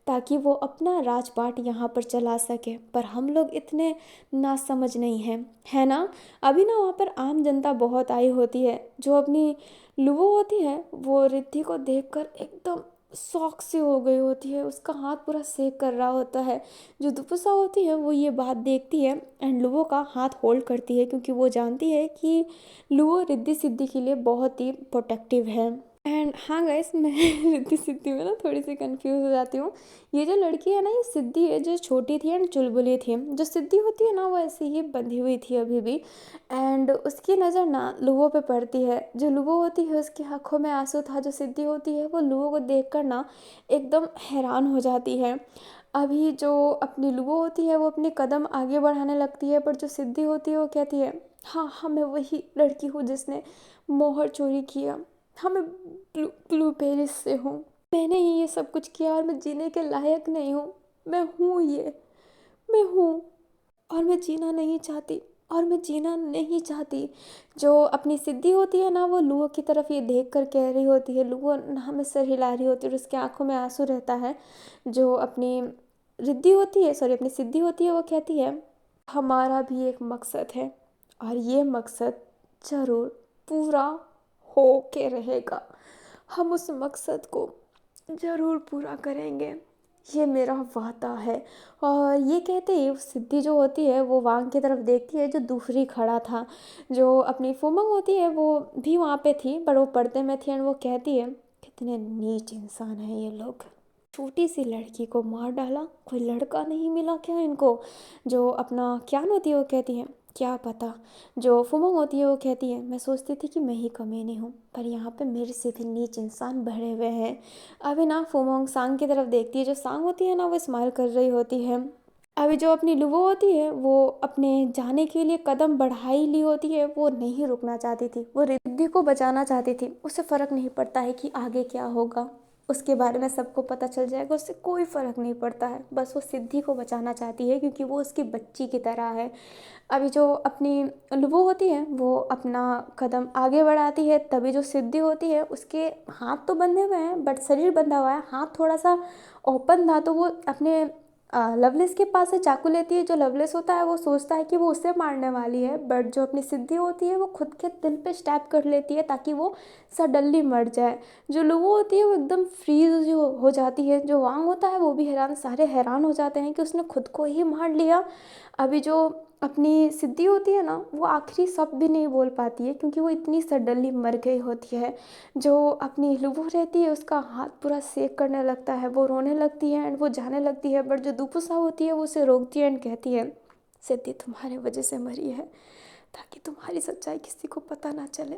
A: ताकि वो अपना राजपाट यहाँ पर चला सके, पर हम लोग इतने नासमझ नहीं हैं, है ना। अभी ना वहाँ पर आम जनता बहुत आई होती है। जो अपनी लुवो होती है वो रिद्धि को देखकर एकदम शौक सी हो गई होती है, उसका हाथ पूरा सेक कर रहा होता है। जो दुपुसा होती है वो ये बात देखती है एंड लुवो का हाथ होल्ड करती है क्योंकि वो जानती है कि लुवो रिद्धि सिद्धि के लिए बहुत ही प्रोटेक्टिव है। एंड हाँ गाइस, मैं रिद्धि सिद्धि में ना थोड़ी सी कंफ्यूज हो जाती हूँ। ये जो लड़की है ना ये सिद्धि है, जो छोटी थी एंड चुलबुली थी। जो सिद्धि होती है ना वो ऐसे ही बंधी हुई थी अभी भी एंड उसकी नज़र ना लुवो पे पड़ती है। जो लुवो होती है उसकी आंखों में आंसू था। जो सिद्धि होती है वो लुवो को देखकर ना एकदम हैरान हो जाती है। अभी जो अपनी लुवो होती है वो अपने कदम आगे बढ़ाने लगती है, पर जो सिद्धि होती है वो कहती है, हाँ हाँ मैं वही लड़की हूँ जिसने मोहर चोरी किया। हाँ मैं ब्लूबेरी से हूँ, मैंने ही ये सब कुछ किया और मैं जीने के लायक नहीं हूँ। मैं हूँ ये, मैं हूँ और मैं जीना नहीं चाहती, और मैं जीना नहीं चाहती। जो अपनी सिद्धि होती है ना वो लुओ की तरफ ये देख कर कह रही होती है, लुओ हमें सर हिला रही होती है और उसकी आंखों में आंसू रहता है। जो अपनी रिद्धि होती है, सॉरी अपनी सिद्धि होती है वो कहती है, हमारा भी एक मकसद है और ये मकसद ज़रूर पूरा हो के रहेगा। हम उस मकसद को ज़रूर पूरा करेंगे, ये मेरा वादा है। और ये कहते ही सिद्धि जो होती है वो वांग की तरफ देखती है जो दूसरी खड़ा था। जो अपनी फूमंग होती है वो भी वहाँ पे थी, पर वो पर्दे में थी। एंड वो कहती है कितने नीच इंसान हैं ये लोग, छोटी सी लड़की को मार डाला, कोई लड़का नहीं मिला क्या इनको। जो अपना क्यान होती है वो कहती है क्या पता। जो फुमंग होती है वो कहती है मैं सोचती थी कि मैं ही कमीनी हूँ, पर यहाँ पे मेरे से भी नीच इंसान भरे हुए हैं। अभी ना फुमंग सांग की तरफ देखती है। जो सांग होती है ना वो स्माइल कर रही होती है। अभी जो अपनी लुबो होती है वो अपने जाने के लिए कदम बढ़ाई ली होती है। वो नहीं रुकना चाहती थी, वो रिद्धि को बचाना चाहती थी। उसे फ़र्क नहीं पड़ता है कि आगे क्या होगा, उसके बारे में सबको पता चल जाएगा, उससे कोई फ़र्क नहीं पड़ता है। बस वो सिद्धि को बचाना चाहती है क्योंकि वो उसकी बच्ची की तरह है। अभी जो अपनी लुबो होती है वो अपना कदम आगे बढ़ाती है, तभी जो सिद्धि होती है उसके हाथ तो बंधे हुए हैं बट शरीर बंधा हुआ है। हाथ थोड़ा सा ओपन था तो वो अपने लवलेस के पास से चाकू लेती है। जो लवलेस होता है वो सोचता है कि वो उसे मारने वाली है, बट जो अपनी सिद्धि होती है वो खुद के दिल पे स्टैब कर लेती है ताकि वो सडनली मर जाए। जो लुबो होती है वो एकदम फ्रीज हो जाती है। जो वांग होता है वो भी हैरान, सारे हैरान हो जाते हैं कि उसने खुद को ही मार लिया। अभी जो अपनी सिद्धि होती है ना वो आखिरी शब्द भी नहीं बोल पाती है क्योंकि वो इतनी सडनली मर गई होती है। जो अपनी लुबो रहती है उसका हाथ पूरा सेक करने लगता है, वो रोने लगती है एंड वो जाने लगती है। बट जो दुपुसा होती है वो उसे रोकती है एंड कहती है सिद्धि तुम्हारे वजह से मरी है, ताकि तुम्हारी सच्चाई किसी को पता ना चले।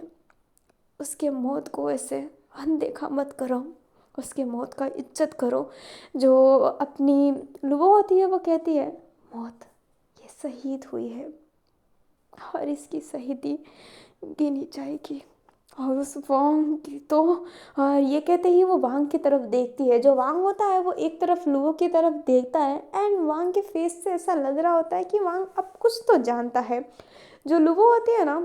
A: उसके मौत को ऐसे अनदेखा मत करो, उसके मौत का इज्जत करो। जो अपनी लुबो होती है वो कहती है मौत ये शहीद हुई है और इसकी शहीदी गिनी जाएगी। और उस वांग की तो ये कहते ही वो वांग की तरफ देखती है। जो वांग होता है वो एक तरफ लुओ की तरफ देखता है एंड वांग के फेस से ऐसा लग रहा होता है कि वांग अब कुछ तो जानता है। जो लुओ होती है ना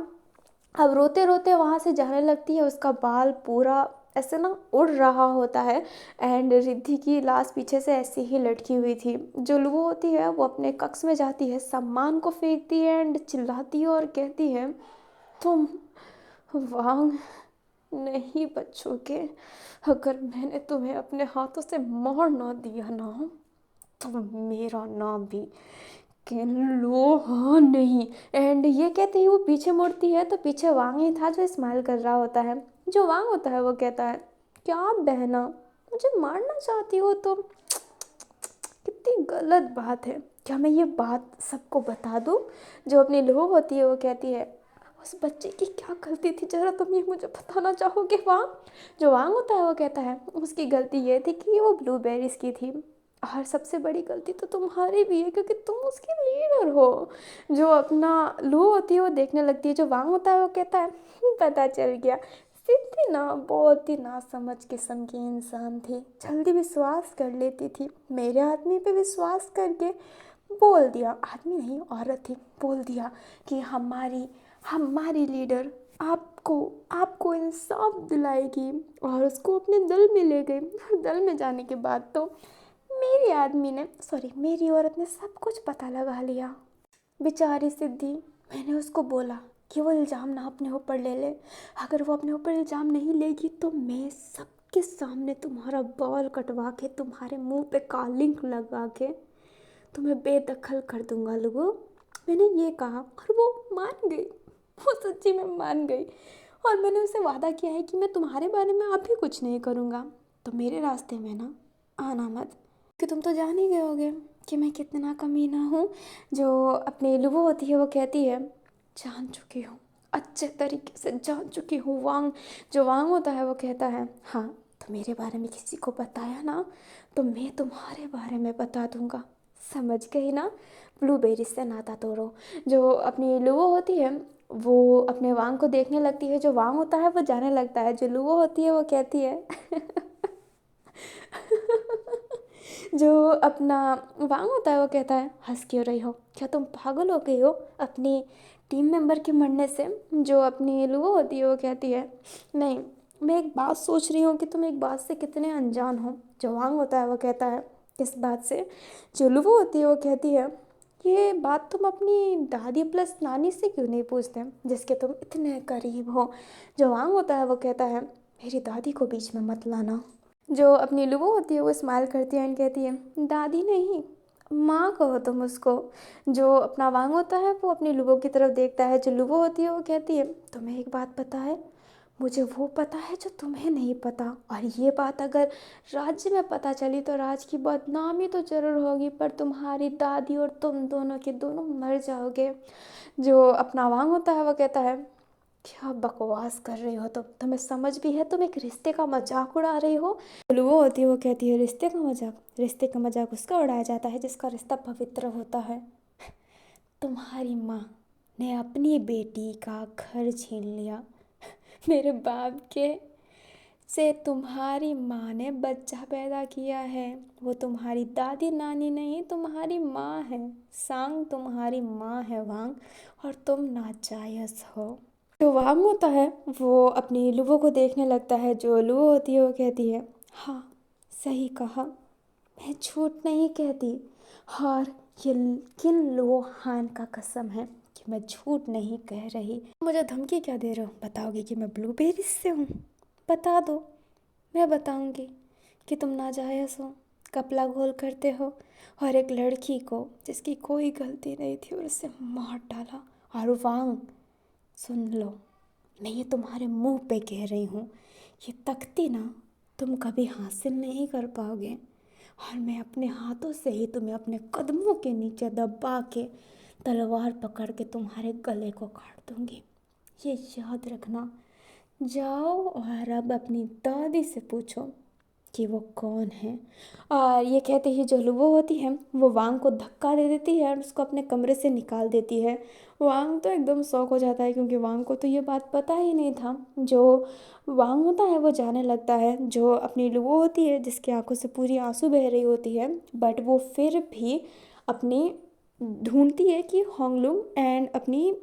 A: अब रोते रोते वहाँ से जाने लगती है। उसका बाल पूरा ऐसे ना उड़ रहा होता है एंड रिद्धि की लाश पीछे से ऐसे ही लटकी हुई थी। जो लुओ होती है वो अपने कक्ष में जाती है, सम्मान को फेंकती है एंड चिल्लाती है और कहती है तुम वांग नहीं बच्चोगे। अगर मैंने तुम्हें अपने हाथों से मार ना दिया ना तो मेरा नाम भी किन लो हाँ नहीं। एंड ये कहते ही वो पीछे मुड़ती है तो पीछे वांग ही था जो स्माइल कर रहा होता है। जो वांग होता है वो कहता है क्या बहना मुझे मारना चाहती हो तुम, कितनी गलत बात है, क्या मैं ये बात सबको बता दूँ। जो अपनी लुबो होती है वो कहती है उस बच्चे की क्या गलती थी, जरा तुम ये मुझे बताना चाहोगे वांग। जो वांग होता है वो कहता है उसकी गलती ये थी कि वो ब्लूबेरीज की थी और सबसे बड़ी गलती तो तुम्हारी भी है क्योंकि तुम उसकी लीडर हो। जो अपना लू होती है वो देखने लगती है। जो वांग होता है वो कहता है पता चल गया, सिद्धि ना बहुत ही नासमझ किस्म की इंसान थी, जल्दी विश्वास कर लेती थी। मेरे आदमी पे विश्वास करके बोल दिया, आदमी नहीं औरत थी, बोल दिया कि हमारी हमारी लीडर आपको आपको इंसाफ दिलाएगी और उसको अपने दल में ले गई। दल में जाने के बाद तो मेरी आदमी ने मेरी औरत ने सब कुछ पता लगा लिया। बेचारी सिद्धि, मैंने उसको बोला कि वो इल्ज़ाम ना अपने ऊपर ले ले। अगर वो अपने ऊपर इल्ज़ाम नहीं लेगी तो मैं सबके सामने तुम्हारा बाल कटवा के तुम्हारे मुंह पे कालिंक लगा के तुम्हें बेदखल कर दूंगा लोगों। मैंने ये कहा और वो मान गई, वो सच्ची में मान गई। और मैंने उसे वादा किया है कि मैं तुम्हारे बारे में अभी कुछ नहीं करूँगा, तो मेरे रास्ते में ना आना मत, कि तुम तो जान ही गए होगे कि मैं कितना कमीना हूँ। जो अपनी लुबो होती है वो कहती है जान चुकी हूँ, अच्छे तरीके से जान चुकी हूँ वांग। जो वांग होता है वो कहता है हाँ तो मेरे बारे में किसी को बताया ना तो मैं तुम्हारे बारे में बता दूंगा, समझ गई ना, ब्लूबेरी से नाता तोड़ो। जो अपनी लुओ होती है वो अपने वांग को देखने लगती है। जो वांग होता है वो जाने लगता है। जो लुओ होती है वो कहती है जो अपना वांग होता है वो कहता है हंस क्यों रही हो, क्या तुम पागल हो गई हो अपनी टीम मेंबर के मरने से। जो अपनी लुओ होती है वो कहती है नहीं, मैं एक बात सोच रही हूँ कि तुम एक बात से कितने अनजान हो। जो वांग होता है वो कहता है किस बात से। जो लुओ होती है वो कहती है ये बात तुम अपनी दादी प्लस नानी से क्यों नहीं पूछते जिसके तुम इतने करीब हो। जो वांग होता है वो कहता है मेरी दादी को बीच में मत लाना। जो अपनी लुबो होती है वो स्माइल करती है एंड कहती है दादी नहीं, माँ कहो तुम उसको। जो अपना वांग होता है वो अपनी लुबो की तरफ देखता है। जो लुबो होती है वो कहती है तुम्हें एक बात पता है, मुझे वो पता है जो तुम्हें नहीं पता, और ये बात अगर राज्य में पता चली तो राज की बदनामी तो जरूर होगी, पर तुम्हारी दादी और तुम दोनों के दोनों मर जाओगे। जो अपना वांग होता है वो कहता है क्या बकवास कर रही हो तुम, तुम्हें समझ भी है तुम एक रिश्ते का मजाक उड़ा रही हो। वो होती है वो कहती है रिश्ते का मजाक उसका उड़ाया जाता है जिसका रिश्ता पवित्र होता है। तुम्हारी माँ ने अपनी बेटी का घर छीन लिया मेरे बाप के से। तुम्हारी माँ ने बच्चा पैदा किया है, वो तुम्हारी दादी नानी नहीं तुम्हारी माँ है। सांग तुम्हारी माँ है वांग, और तुम नाजायज हो। जो वांग होता है वो अपनी लुबो को देखने लगता है। जो लुबो होती है वो कहती है हाँ सही कहा, मैं झूठ नहीं कहती, और ये किन लोहान का कसम है कि मैं झूठ नहीं कह रही। मुझे धमकी क्या दे रहे हो, बताओगे कि मैं ब्लूबेरी से हूँ? बता दो, मैं बताऊंगी कि तुम नाजायज़ हो, कपला घोल करते हो, और एक लड़की को जिसकी कोई गलती नहीं थी और उसे मार डाला। और वांग सुन लो, मैं ये तुम्हारे मुंह पे कह रही हूँ, ये तख्ती ना तुम कभी हासिल नहीं कर पाओगे, और मैं अपने हाथों से ही तुम्हें अपने कदमों के नीचे दबा के तलवार पकड़ के तुम्हारे गले को काट दूंगी। ये याद रखना। जाओ और अब अपनी दादी से पूछो कि वो कौन है। और ये कहते ही जो लुबो होती है वो वांग को धक्का दे देती है और उसको अपने कमरे से निकाल देती है। वांग तो एकदम शौक हो जाता है क्योंकि वांग को तो ये बात पता ही नहीं था। जो वांग होता है वो जाने लगता है। जो अपनी लुबो होती है जिसकी आंखों से पूरी आंसू बह रही होती है, बट वो फिर भी अपनी ढूंढती है कि होंगलुंग एंड अपनी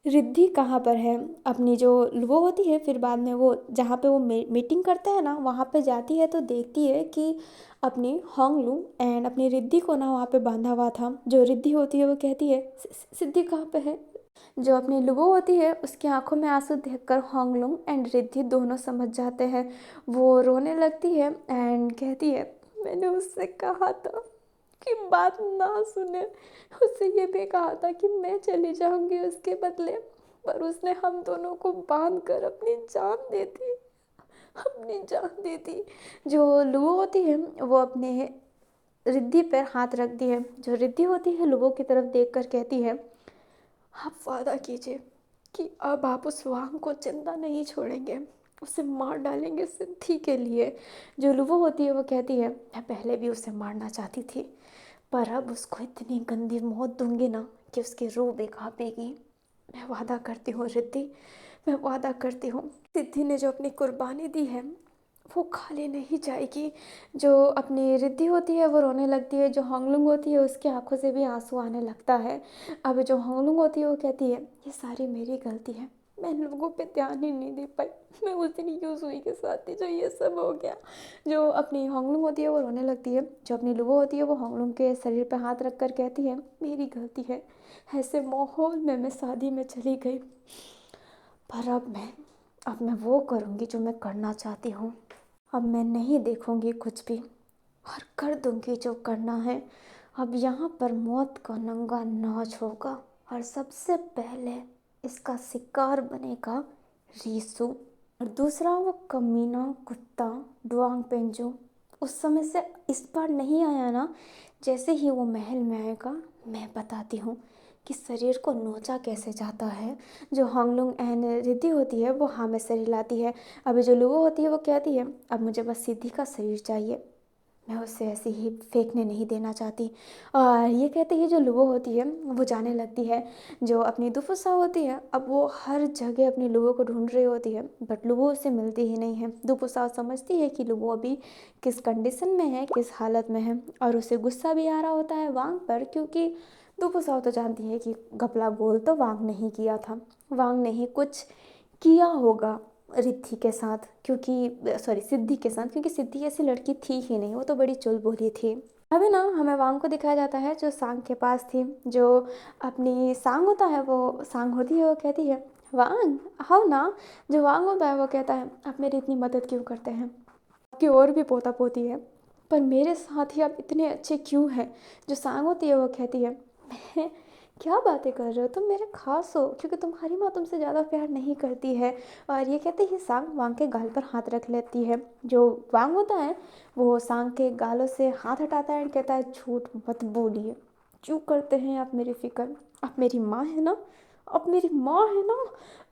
A: रिद्धि कहाँ पर है। अपनी जो वो होती है फिर बाद में वो जहाँ पे वो मीटिंग करता है ना वहाँ पे जाती है तो देखती है कि अपनी होंगलुंग एंड अपनी रिद्धि को ना वहाँ पे बांधा हुआ था। जो रिद्धि होती है वो कहती है सिद्धि कहाँ पे है। जो अपनी लुबो होती है उसकी आंखों में आंसू देखकर होंगलुंग एंड रिद्धि दोनों समझ जाते हैं। वो रोने लगती है एंड कहती है मैंने उससे कहा था कि बात ना सुने, उससे ये भी कहा था कि मैं चली जाऊंगी उसके बदले, पर उसने हम दोनों को बांध कर अपनी जान दे दी। जो लुओ होती है वो अपने रिद्धि पर हाथ रख दी है। जो रिद्धि होती है लुओ की तरफ देख कर कहती है आप वादा कीजिए कि अब आप उस वांग को जिंदा नहीं छोड़ेंगे, उसे मार डालेंगे सिद्धि के लिए। जो लुवो होती है वो कहती है मैं पहले भी उसे मारना चाहती थी, पर अब उसको इतनी गंदी मौत दूंगी ना कि उसकी रूह भी कांपेगी। मैं वादा करती हूँ रिद्धि, मैं वादा करती हूँ सिद्धि ने जो अपनी कुर्बानी दी है वो खाली नहीं जाएगी। जो अपनी रिद्धि होती है वो रोने लगती है। जो होंगलुंग होती है उसकी आंखों से भी आंसू आने लगता है। अब जो होंगलुंग होती है वो कहती है ये सारी मेरी गलती है, मैं लोगों पे ध्यान ही नहीं दे पाई, मैं उस दिन यूसुई के साथ थी जो ये सब हो गया। जो अपनी होंगलुंग होती है वो रोने लगती है। जो अपनी लुबो होती है वो होंगलुंग के शरीर पर हाथ रख कर कहती है मेरी गलती है, ऐसे माहौल में मैं शादी में चली गई, पर अब मैं वो करूँगी जो मैं करना चाहती हूँ। अब मैं नहीं देखूंगी कुछ भी और कर दूंगी जो करना है। अब यहाँ पर मौत का नंगा नाच होगा और सबसे पहले इसका शिकार बनेगा रीसू, और दूसरा वो कमीना कुत्ता डुआंग पेंजू उस समय से इस बार नहीं आया ना। जैसे ही वो महल में आएगा मैं बताती हूँ कि शरीर को नोचा कैसे जाता है। जो होंगलुंग एंड रिद्धि होती है वो हाँ में शरीर लाती है। अभी जो लुओ होती है वो कहती है अब मुझे बस सिद्धि का शरीर चाहिए, मैं उससे ऐसे ही फेंकने नहीं देना चाहती। और ये कहते ही जो लुओ होती है वो जाने लगती है। जो अपनी दुफुसा होती है अब वो हर जगह अपनी लुओ को ढूंढ रही होती है, बट लुओ उससे मिलती ही नहीं है। दुफुसा समझती है कि लुओ अभी किस कंडीशन में है, किस हालत में है, और उसे गुस्सा भी आ रहा होता है वांग पर, क्योंकि दुफुसा तो जानती है कि घपला गोल तो वांग नहीं किया था, वांग ने ही कुछ किया होगा रिद्धि के साथ, क्योंकि सॉरी सिद्धि के साथ, क्योंकि सिद्धि ऐसी लड़की थी ही नहीं, वो तो बड़ी चुल बोली थी। अभी ना हमें वांग को दिखाया जाता है जो सांग के पास थी, जो अपनी सांग होता है वो सांग होती है, वो कहती है वांग आओ ना। जो वांग होता है वो कहता है आप मेरी इतनी मदद क्यों करते हैं, आपकी और भी पोता पोती है, पर मेरे साथ ही आप इतने अच्छे क्यों हैं। जो सांग होती है वो कहती है मैं क्या बातें कर रहे हो, तुम मेरे खास हो क्योंकि तुम्हारी माँ तुमसे ज़्यादा प्यार नहीं करती है। और ये कहते ही सांग वांग के गाल पर हाथ रख लेती है। जो वांग होता है वो सांग के गालों से हाथ हटाता है और कहता है झूठ मत बोलिए, क्यों करते हैं आप मेरी फिक्र, आप मेरी माँ है ना, आप मेरी माँ है ना।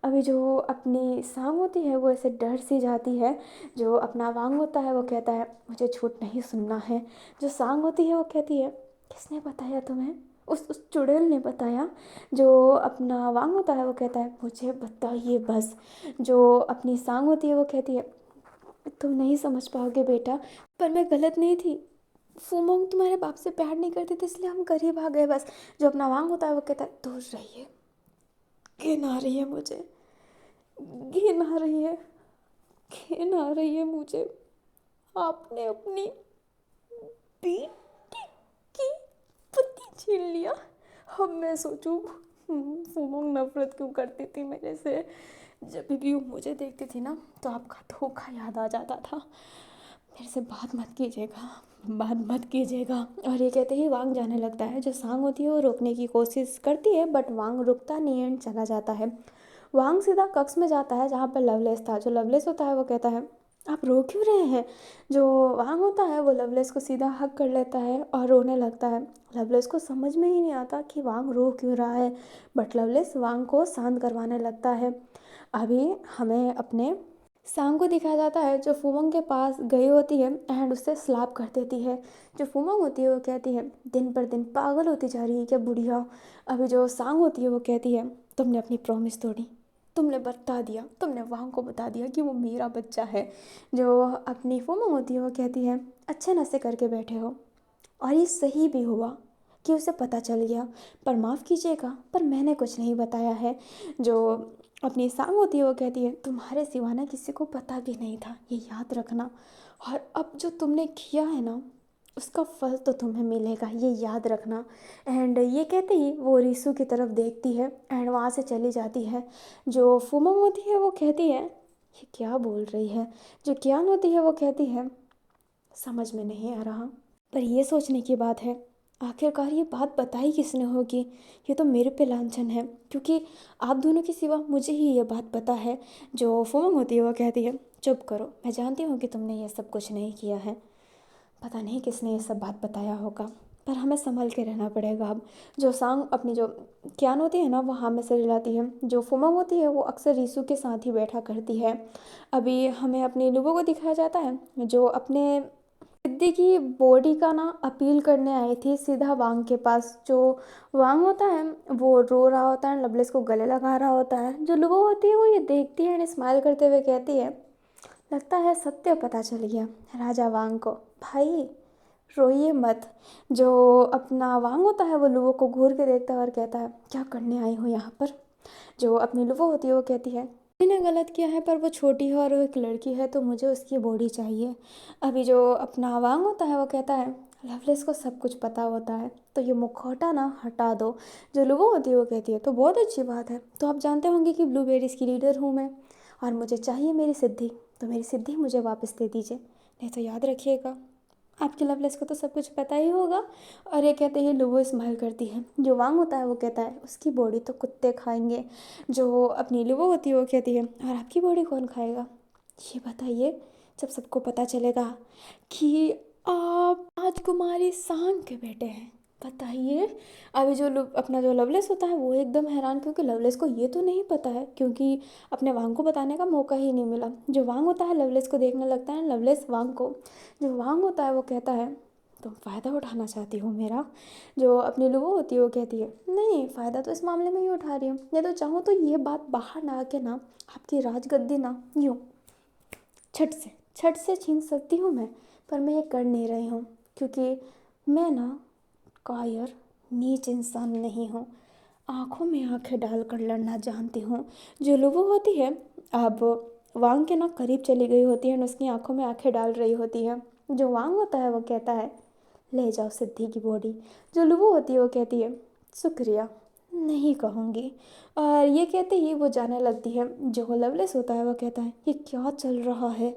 A: अभी जो अपनी सांग होती है वो ऐसे डर सी जाती है। जो अपना वांग होता है वो कहता है मुझे झूठ नहीं सुनना है। जो सांग होती है वो कहती है किसने बताया तुम्हें, उस चुड़ैल ने बताया। जो अपना वांग होता है वो कहता है मुझे बताइए बस। जो अपनी सांग होती है वो कहती है तुम नहीं समझ पाओगे बेटा, पर मैं गलत नहीं थी, फूमोंग तुम्हारे बाप से प्यार नहीं करते थे इसलिए हम गरीब आ गए बस। जो अपना वांग होता है वो कहता है दूर रहिए, घिन आ रही है मुझे, घिन आ रही है, घिन आ रही है मुझे, आपने अपनी बेटी की बुद्धि छीन लिया। अब मैं सोचूं फूमोंग नफरत क्यों करती थी मेरे से। जब भी वो मुझे देखती थी ना तो आपका धोखा याद आ जाता था। मेरे से बात मत कीजिएगा, बात मत कीजिएगा। और ये कहते ही वांग जाने लगता है। जो सांग होती है वो रोकने की कोशिश करती है बट वांग रुकता नहीं एंड चला जाता है। वांग सीधा कक्ष में जाता है जहाँ पर लवलेस था। जो लवलेस होता है वो कहता है आप रो क्यों रहे हैं। जो वांग होता है वो लवलेस को सीधा हक कर लेता है और रोने लगता है। लवलेस को समझ में ही नहीं आता कि वांग रो क्यों रहा है, बट लवलेस वांग को शांत करवाने लगता है। अभी हमें अपने सांग को दिखाया जाता है जो फूमंग के पास गई होती है एंड उससे स्लैप कर देती है। जो फूमंग होती है वो कहती है दिन पर दिन पागल होती जा रही है क्या बुढ़िया। अभी जो सांग होती है वो कहती है तुमने अपनी प्रॉमिस तोड़ी, तुमने बता दिया, तुमने वांग को बता दिया कि वो मेरा बच्चा है। जो अपनी फूमंग होती है वो कहती है अच्छे नशे करके बैठे हो, और ये सही भी हुआ कि उसे पता चल गया, पर माफ़ कीजिएगा पर मैंने कुछ नहीं बताया है। जो अपनी सांग होती है वो कहती है तुम्हारे सिवा ना किसी को पता भी नहीं था, ये याद रखना, और अब जो तुमने किया है ना उसका फल तो तुम्हें मिलेगा, ये याद रखना। एंड ये कहते ही वो रीसू की तरफ देखती है एंड वहाँ से चली जाती है। जो फुमंग होती है वो कहती है ये क्या बोल रही है। जो कियान होती है वो कहती है समझ में नहीं आ रहा, पर ये सोचने की बात है आखिरकार ये बात बताई किसने होगी। ये तो मेरे पे लांछन है क्योंकि आप दोनों के सिवा मुझे ही ये बात पता है। जो फुमंग होती है वो कहती है चुप करो, मैं जानती हूँ कि तुमने ये सब कुछ नहीं किया है, पता नहीं किसने ये सब बात बताया होगा, पर हमें संभल के रहना पड़ेगा अब। जो सांग अपनी जो क्यान होती है ना वो हाँ में से रिलाती है। जो फुमंग होती है वो अक्सर रीसू के साथ ही बैठा करती है। अभी हमें अपने लोगों को दिखाया जाता है जो अपने सिद्धि की बॉडी का ना अपील करने आई थी सीधा वांग के पास। जो वांग होता है वो रो रहा होता है, लवलेस को गले लगा रहा होता है। जो लुबो होती है वो ये देखती है एंड स्माइल करते हुए कहती है लगता है सत्य पता चल गया राजा वांग को, भाई रोइए मत। जो अपना वांग होता है वो लुबो को घूर के देखता है और कहता है क्या करने आई हो यहाँ पर। जो अपनी लुबो होती है वो कहती है मैंने गलत किया है पर वो छोटी है और वो एक लड़की है तो मुझे उसकी बॉडी चाहिए। अभी जो अपना वांग होता है वो कहता है लवलेस को सब कुछ पता होता है तो ये मुखौटा ना हटा दो। जो लुबो होती है वो कहती है तो बहुत अच्छी बात है, तो आप जानते होंगे कि ब्लूबेरीज़ की लीडर हूँ मैं और मुझे चाहिए मेरी सिद्धि, तो मेरी सिद्धि मुझे वापस दे दीजिए, नहीं तो याद रखिएगा आपके लवलेस को तो सब कुछ पता ही होगा। और ये कहते ही लुबो स्माइल करती है। जो वांग होता है वो कहता है उसकी बॉडी तो कुत्ते खाएंगे। जो अपनी लुबो होती है वो कहती है और आपकी बॉडी कौन खाएगा, ये बताइए जब सबको पता चलेगा कि आप राजकुमारी सांग के बेटे हैं, बताइए। अभी जो अपना जो लवलेस होता है वो एकदम हैरान क्योंकि लवलेस को ये तो नहीं पता है क्योंकि अपने वांग को बताने का मौका ही नहीं मिला। जो वांग होता है लवलेस को देखने लगता है, लवलेस वांग को। जो वांग होता है वो कहता है तुम फ़ायदा उठाना चाहती हो मेरा। जो अपनी लुबो होती है वो कहती है नहीं फ़ायदा तो इस मामले में ही उठा रही हूँ, या तो चाहूँ तो ये बात बाहर ना आके ना आपकी राजगद्दी ना यूँ छट से छीन सकती हूँ मैं, पर मैं ये कर नहीं रही हूँ क्योंकि मैं ना कायर नीच इंसान नहीं हूँ, आँखों में आँखें डालकर लड़ना जानती हूँ। जो लुबो होती है अब वांग के ना करीब चली गई होती है और उसकी आँखों में आँखें डाल रही होती है। जो वांग होता है वो कहता है ले जाओ सिद्धि की बॉडी। जो लुबो होती है वो कहती है शुक्रिया, नहीं कहूँगी। और ये कहते ही वो जाने लगती है। जो लवलेस होता है वो कहता है ये क्या चल रहा है।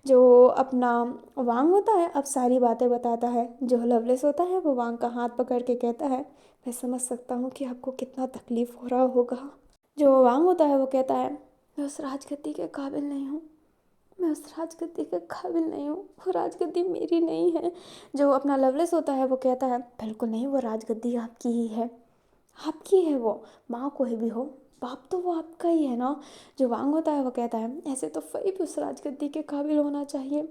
A: जो अपना वांग होता है अब सारी बातें बताता है। जो लवलेस होता है वो वांग का हाथ पकड़ के कहता है मैं समझ सकता हूँ कि आपको कितना तकलीफ़ हो रहा होगा। जो वांग होता है वो कहता है मैं उस राजगद्दी के काबिल नहीं हूँ, मैं उस राजगद्दी के काबिल नहीं हूँ, वो राजगद्दी मेरी नहीं है। जो अपना लवलेस होता है वो कहता है बिल्कुल नहीं, वो राजगद्दी आपकी ही है, आपकी है वो, माँ कोई भी हो बाप तो वो आपका ही है ना। जो वांग होता है वो कहता है ऐसे तो फई भी उस राजगद्दी के काबिल होना चाहिए,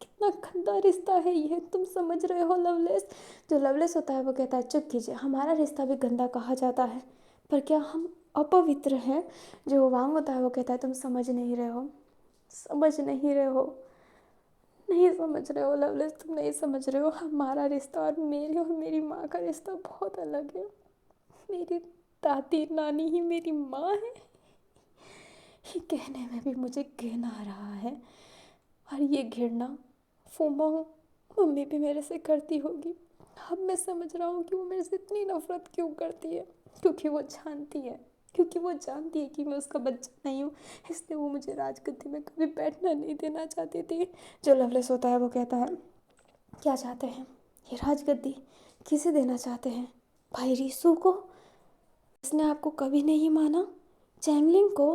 A: कितना गंदा रिश्ता है ये, तुम समझ रहे हो लवलेस। जो लवलेस होता है वो कहता है चुप कीजिए, हमारा रिश्ता भी गंदा कहा जाता है, पर क्या हम अपवित्र हैं। जो वांग होता है वो कहता है तुम समझ नहीं रहे हो, समझ नहीं रहे हो, नहीं समझ रहे हो लवलेस, तुम नहीं समझ रहे हो, हमारा रिश्ता और मेरे और मेरी माँ का रिश्ता बहुत अलग है। मेरी दादी नानी ही मेरी माँ है। ये कहने में भी मुझे घिन आ रहा है, और ये घृणा फूमा मम्मी भी मेरे से करती होगी। अब मैं समझ रहा हूँ कि वो मेरे से इतनी नफरत क्यों करती है, क्योंकि वो जानती है, क्योंकि वो जानती है कि मैं उसका बच्चा नहीं हूँ, इसलिए वो मुझे राजगद्दी में कभी बैठना नहीं देना चाहती थी। जो लवलेस होता है वो कहता है क्या चाहते हैं, ये राजगद्दी किसे देना चाहते हैं, भाई रीसू को, जिसने आपको कभी नहीं माना, चैंगलिंग को,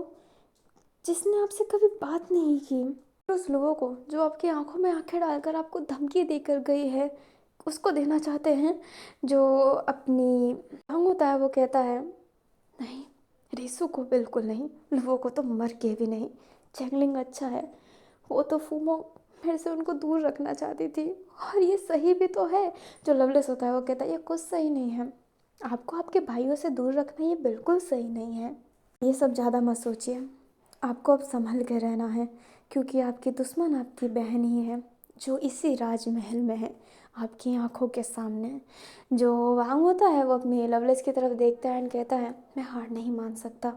A: जिसने आपसे कभी बात नहीं की, उस लोगों को जो आपकी आंखों में आंखें डालकर आपको धमकी देकर गई है, उसको देना चाहते हैं। जो अपनी भांग होता है वो कहता है नहीं, रीसू को बिल्कुल नहीं, लोगों को तो मर के भी नहीं, चैंगलिंग अच्छा है, वो तो फूमो मेरे से उनको दूर रखना चाहती थी, और ये सही भी तो है। जो लवलेस होता है वो कहता है ये कुछ सही नहीं है, आपको आपके भाइयों से दूर रखना ये बिल्कुल सही नहीं है, ये सब ज़्यादा मत सोचिए, आपको अब संभल के रहना है, क्योंकि आपकी दुश्मन आपकी बहन ही है, जो इसी राजमहल में है, आपकी आंखों के सामने। जो वांग होता है वो अपनी लवलेस की तरफ देखता है एंड कहता है मैं हार नहीं मान सकता,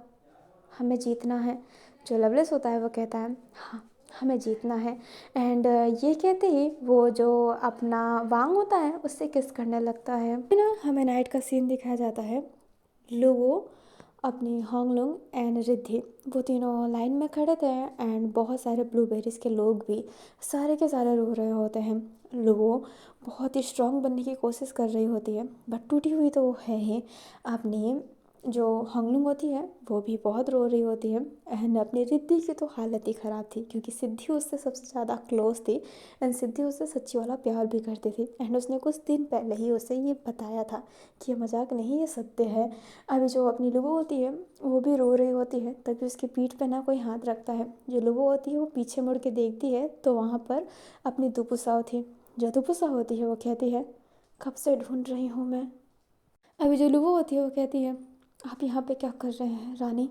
A: हमें जीतना है। जो लवलेस होता है वो कहता है हाँ हमें जीतना है। एंड ये कहते ही वो जो अपना वांग होता है उससे किस करने लगता है ना। हमें नाइट का सीन दिखाया जाता है। लुवो, अपनी होंगलुंग एंड रिद्धि, वो तीनों लाइन में खड़े थे एंड बहुत सारे ब्लूबेरीज के लोग भी सारे के सारे रो रहे होते हैं। लुवो बहुत ही स्ट्रांग बनने की कोशिश कर रही होती है, बट टूटी हुई तो वो है ही। अपनी जो होंगलुंग होती है वो भी बहुत रो रही होती है एंड अपनी रिद्धि की तो हालत ही ख़राब थी, क्योंकि सिद्धि उससे सबसे ज़्यादा क्लोज थी एंड सिद्धि उससे सच्ची वाला प्यार भी करती थी एंड उसने कुछ दिन पहले ही उसे ये बताया था कि ये मजाक नहीं, ये सत्य है। अभी जो अपनी लुबो होती है वो भी रो रही होती है, तभी उसकी पीठ पे ना कोई हाथ रखता है। जो लुबो होती है वो पीछे मुड़ के देखती है तो वहाँ पर अपनी दुपुसाओ थी। जो दुपुसा होती है वो कहती है कब से ढूंढ रही हूँ मैं। अभी जो लुबो होती है वो कहती है आप यहाँ पे क्या कर रहे हैं रानी।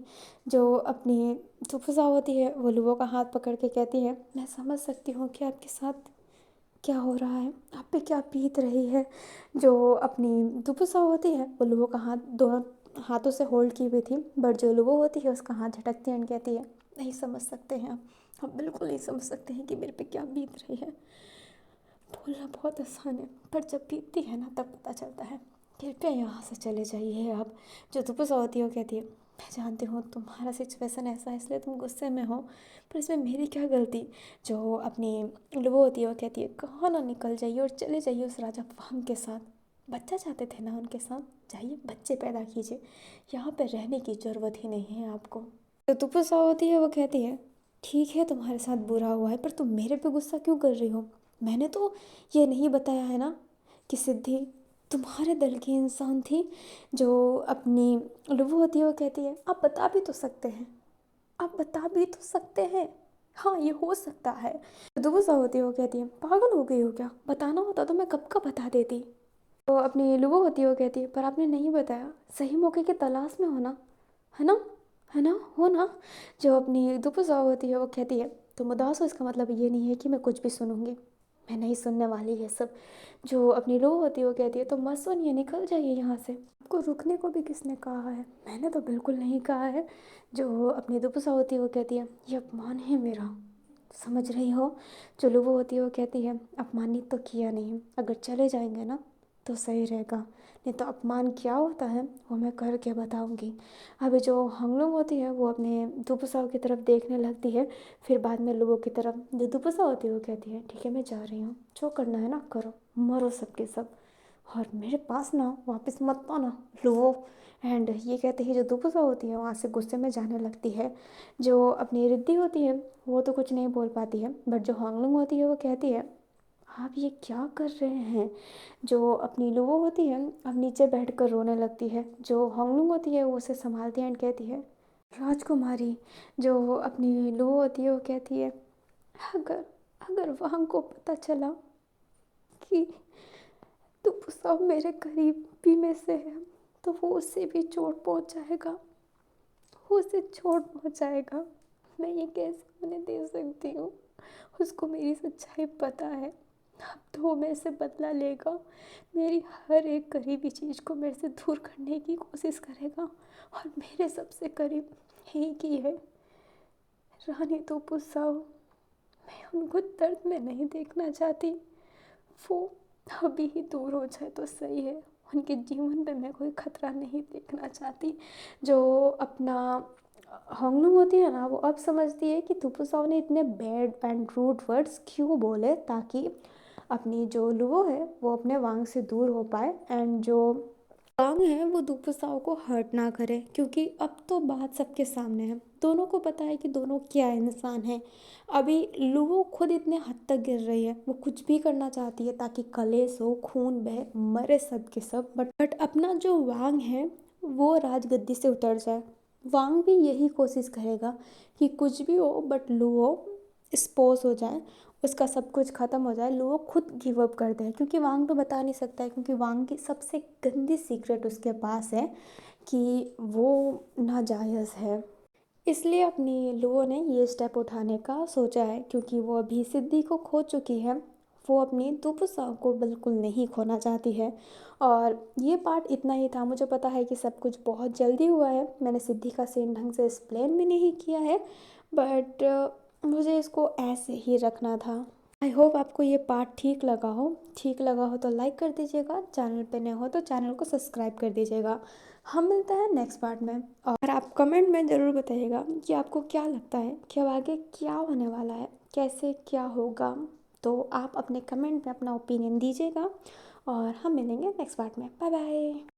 A: जो अपनी दुपुसा होती है वो लुबो का हाथ पकड़ के कहती है मैं समझ सकती हूँ कि आपके साथ क्या हो रहा है, आप पे क्या बीत रही है। जो अपनी दुपुसा होती है वो लुबो का हाथ दोनों हाथों से होल्ड की हुई थी, बट जो लुबो होती है उसका हाथ झटकती है एंड कहती है नहीं समझ सकते हैं आप बिल्कुल नहीं समझ सकते हैं कि मेरे पे क्या बीत रही है। बोलना बहुत आसान है पर जब बीतती है ना तब पता चलता है। कृपया यहाँ से चले जाइए आप। जो दुपुसा होती है वो कहती है मैं जानती हूँ तुम्हारा सिचुएशन ऐसा है इसलिए तुम गुस्से में हो, पर इसमें मेरी क्या गलती। जो अपनी लुबो होती है वो कहती है कहाँ ना निकल जाइए और चले जाइए उस राजा वांग के साथ, बच्चा चाहते थे ना उनके साथ, जाइए बच्चे पैदा कीजिए, यहाँ पर रहने की ज़रूरत ही नहीं है आपको। तो दुपुसा होती है वो कहती है ठीक है तुम्हारे साथ बुरा हुआ है पर तुम मेरे पे गुस्सा क्यों कर रही हो, मैंने तो ये नहीं बताया है ना कि सिद्धि तुम्हारे दल की इंसान थी। जो अपनी लुबो होती है वो कहती है आप बता भी तो सकते हैं, आप बता भी तो सकते हैं, हाँ ये हो सकता है। दुबुसा होती है वो कहती है पागल हो गई हो क्या, बताना होता तो मैं कब का बता देती। तो अपनी लुबो होती है वो कहती है पर आपने नहीं बताया, सही मौके की तलाश में हो ना, है ना, है ना, हो ना। जो अपनी दुबुसा होती है वो कहती है तुम उदास हो इसका मतलब ये नहीं है कि मैं कुछ भी सुनूंगी, मैं नहीं सुनने वाली है सब। जो अपनी लुबो होती है वो कहती है तो मत सुनिए निकल जाइए यहाँ से, आपको रुकने को भी किसने कहा है, मैंने तो बिल्कुल नहीं कहा है। जो अपनी दुबुसा होती है वो कहती है ये अपमान है मेरा, समझ रही हो? जो लूबो होती है वो कहती है अपमानित तो किया नहीं, अगर चले जाएंगे ना तो सही रहेगा, नहीं तो अपमान क्या होता है वो मैं करके बताऊंगी। अभी जो हंगलुंग होती है वो अपने दुपुसाव की तरफ देखने लगती है, फिर बाद में लूबो की तरफ। जो दुपुसा होती है वो कहती है ठीक है मैं जा रही हूँ, जो करना है ना करो, मरो सबके सब, और मेरे पास ना वापस मत आना लूबो। एंड ये कहते ही जो दुपुसा होती है वहाँ से गुस्से में जाने लगती है। जो अपनी रिद्धि होती है वो तो कुछ नहीं बोल पाती है, बट जो हांगलुंग होती है वो कहती है आप ये क्या कर रहे हैं। जो अपनी लुवो होती है अब नीचे बैठकर रोने लगती है। जो हांगलुंग होती है वो उसे संभालती है एंड कहती है राजकुमारी। जो अपनी लुवो होती है वो कहती है अगर अगर वांग को पता चला कि तुम सब मेरे करीबी में से है तो वो उससे भी चोट पहुंचाएगा, वो उसे चोट पहुंचाएगा। मैं ये कैसे उन्हें दे सकती हूँ, उसको मेरी सच्चाई पता है। अब तो वो मेरे से बदला लेगा, मेरी हर एक करीबी चीज़ को मेरे से दूर करने की कोशिश करेगा, और मेरे सबसे करीब एक ही है रानी तोपुसाओ। मैं उनको दर्द में नहीं देखना चाहती, वो अभी ही दूर हो जाए तो सही है, उनके जीवन में मैं कोई खतरा नहीं देखना चाहती। जो अपना होंगलुंग होती है ना वो अब समझती है कि तुपुसाव ने इतने बैड एंड रूड वर्ड्स क्यों बोले, ताकि अपनी जो लुओ है वो अपने वांग से दूर हो पाए, एंड जो वांग है वो दुपुसाओ को हर्ट ना करे, क्योंकि अब तो बात सबके सामने है, दोनों को पता है कि दोनों क्या इंसान हैं। अभी लुओ खुद इतने हद तक गिर रही है, वो कुछ भी करना चाहती है ताकि कलेश हो, खून बहे, मरे सब के सब, बट अपना जो वांग है वो राजगद्दी से उतर जाए। वांग भी यही कोशिश करेगा कि कुछ भी हो बट लुओ स्पोज हो जाए, उसका सब कुछ ख़त्म हो जाए, लोग खुद गिव अप कर दें, क्योंकि वांग तो बता नहीं सकता है, क्योंकि वांग की सबसे गंदी सीक्रेट उसके पास है कि वो नाजायज़ है। इसलिए अपनी लोगों ने ये स्टेप उठाने का सोचा है, क्योंकि वो अभी सिद्धि को खो चुकी है, वो अपनी दुपुसा को बिल्कुल नहीं खोना चाहती है। और ये पार्ट इतना ही था, मुझे पता है कि सब कुछ बहुत जल्दी हुआ है, मैंने सिद्धि का सीन ढंग से एक्सप्लेन भी नहीं किया है, बट मुझे इसको ऐसे ही रखना था। आई होप आपको ये पार्ट ठीक लगा हो, ठीक लगा हो तो लाइक कर दीजिएगा, चैनल पे नए हो तो चैनल को सब्सक्राइब कर दीजिएगा। हम मिलते हैं नेक्स्ट पार्ट में, और आप कमेंट में ज़रूर बताइएगा कि आपको क्या लगता है कि अब आगे क्या होने वाला है, कैसे क्या होगा। तो आप अपने कमेंट में अपना ओपिनियन दीजिएगा, और हम मिलेंगे नेक्स्ट पार्ट में। Bye bye.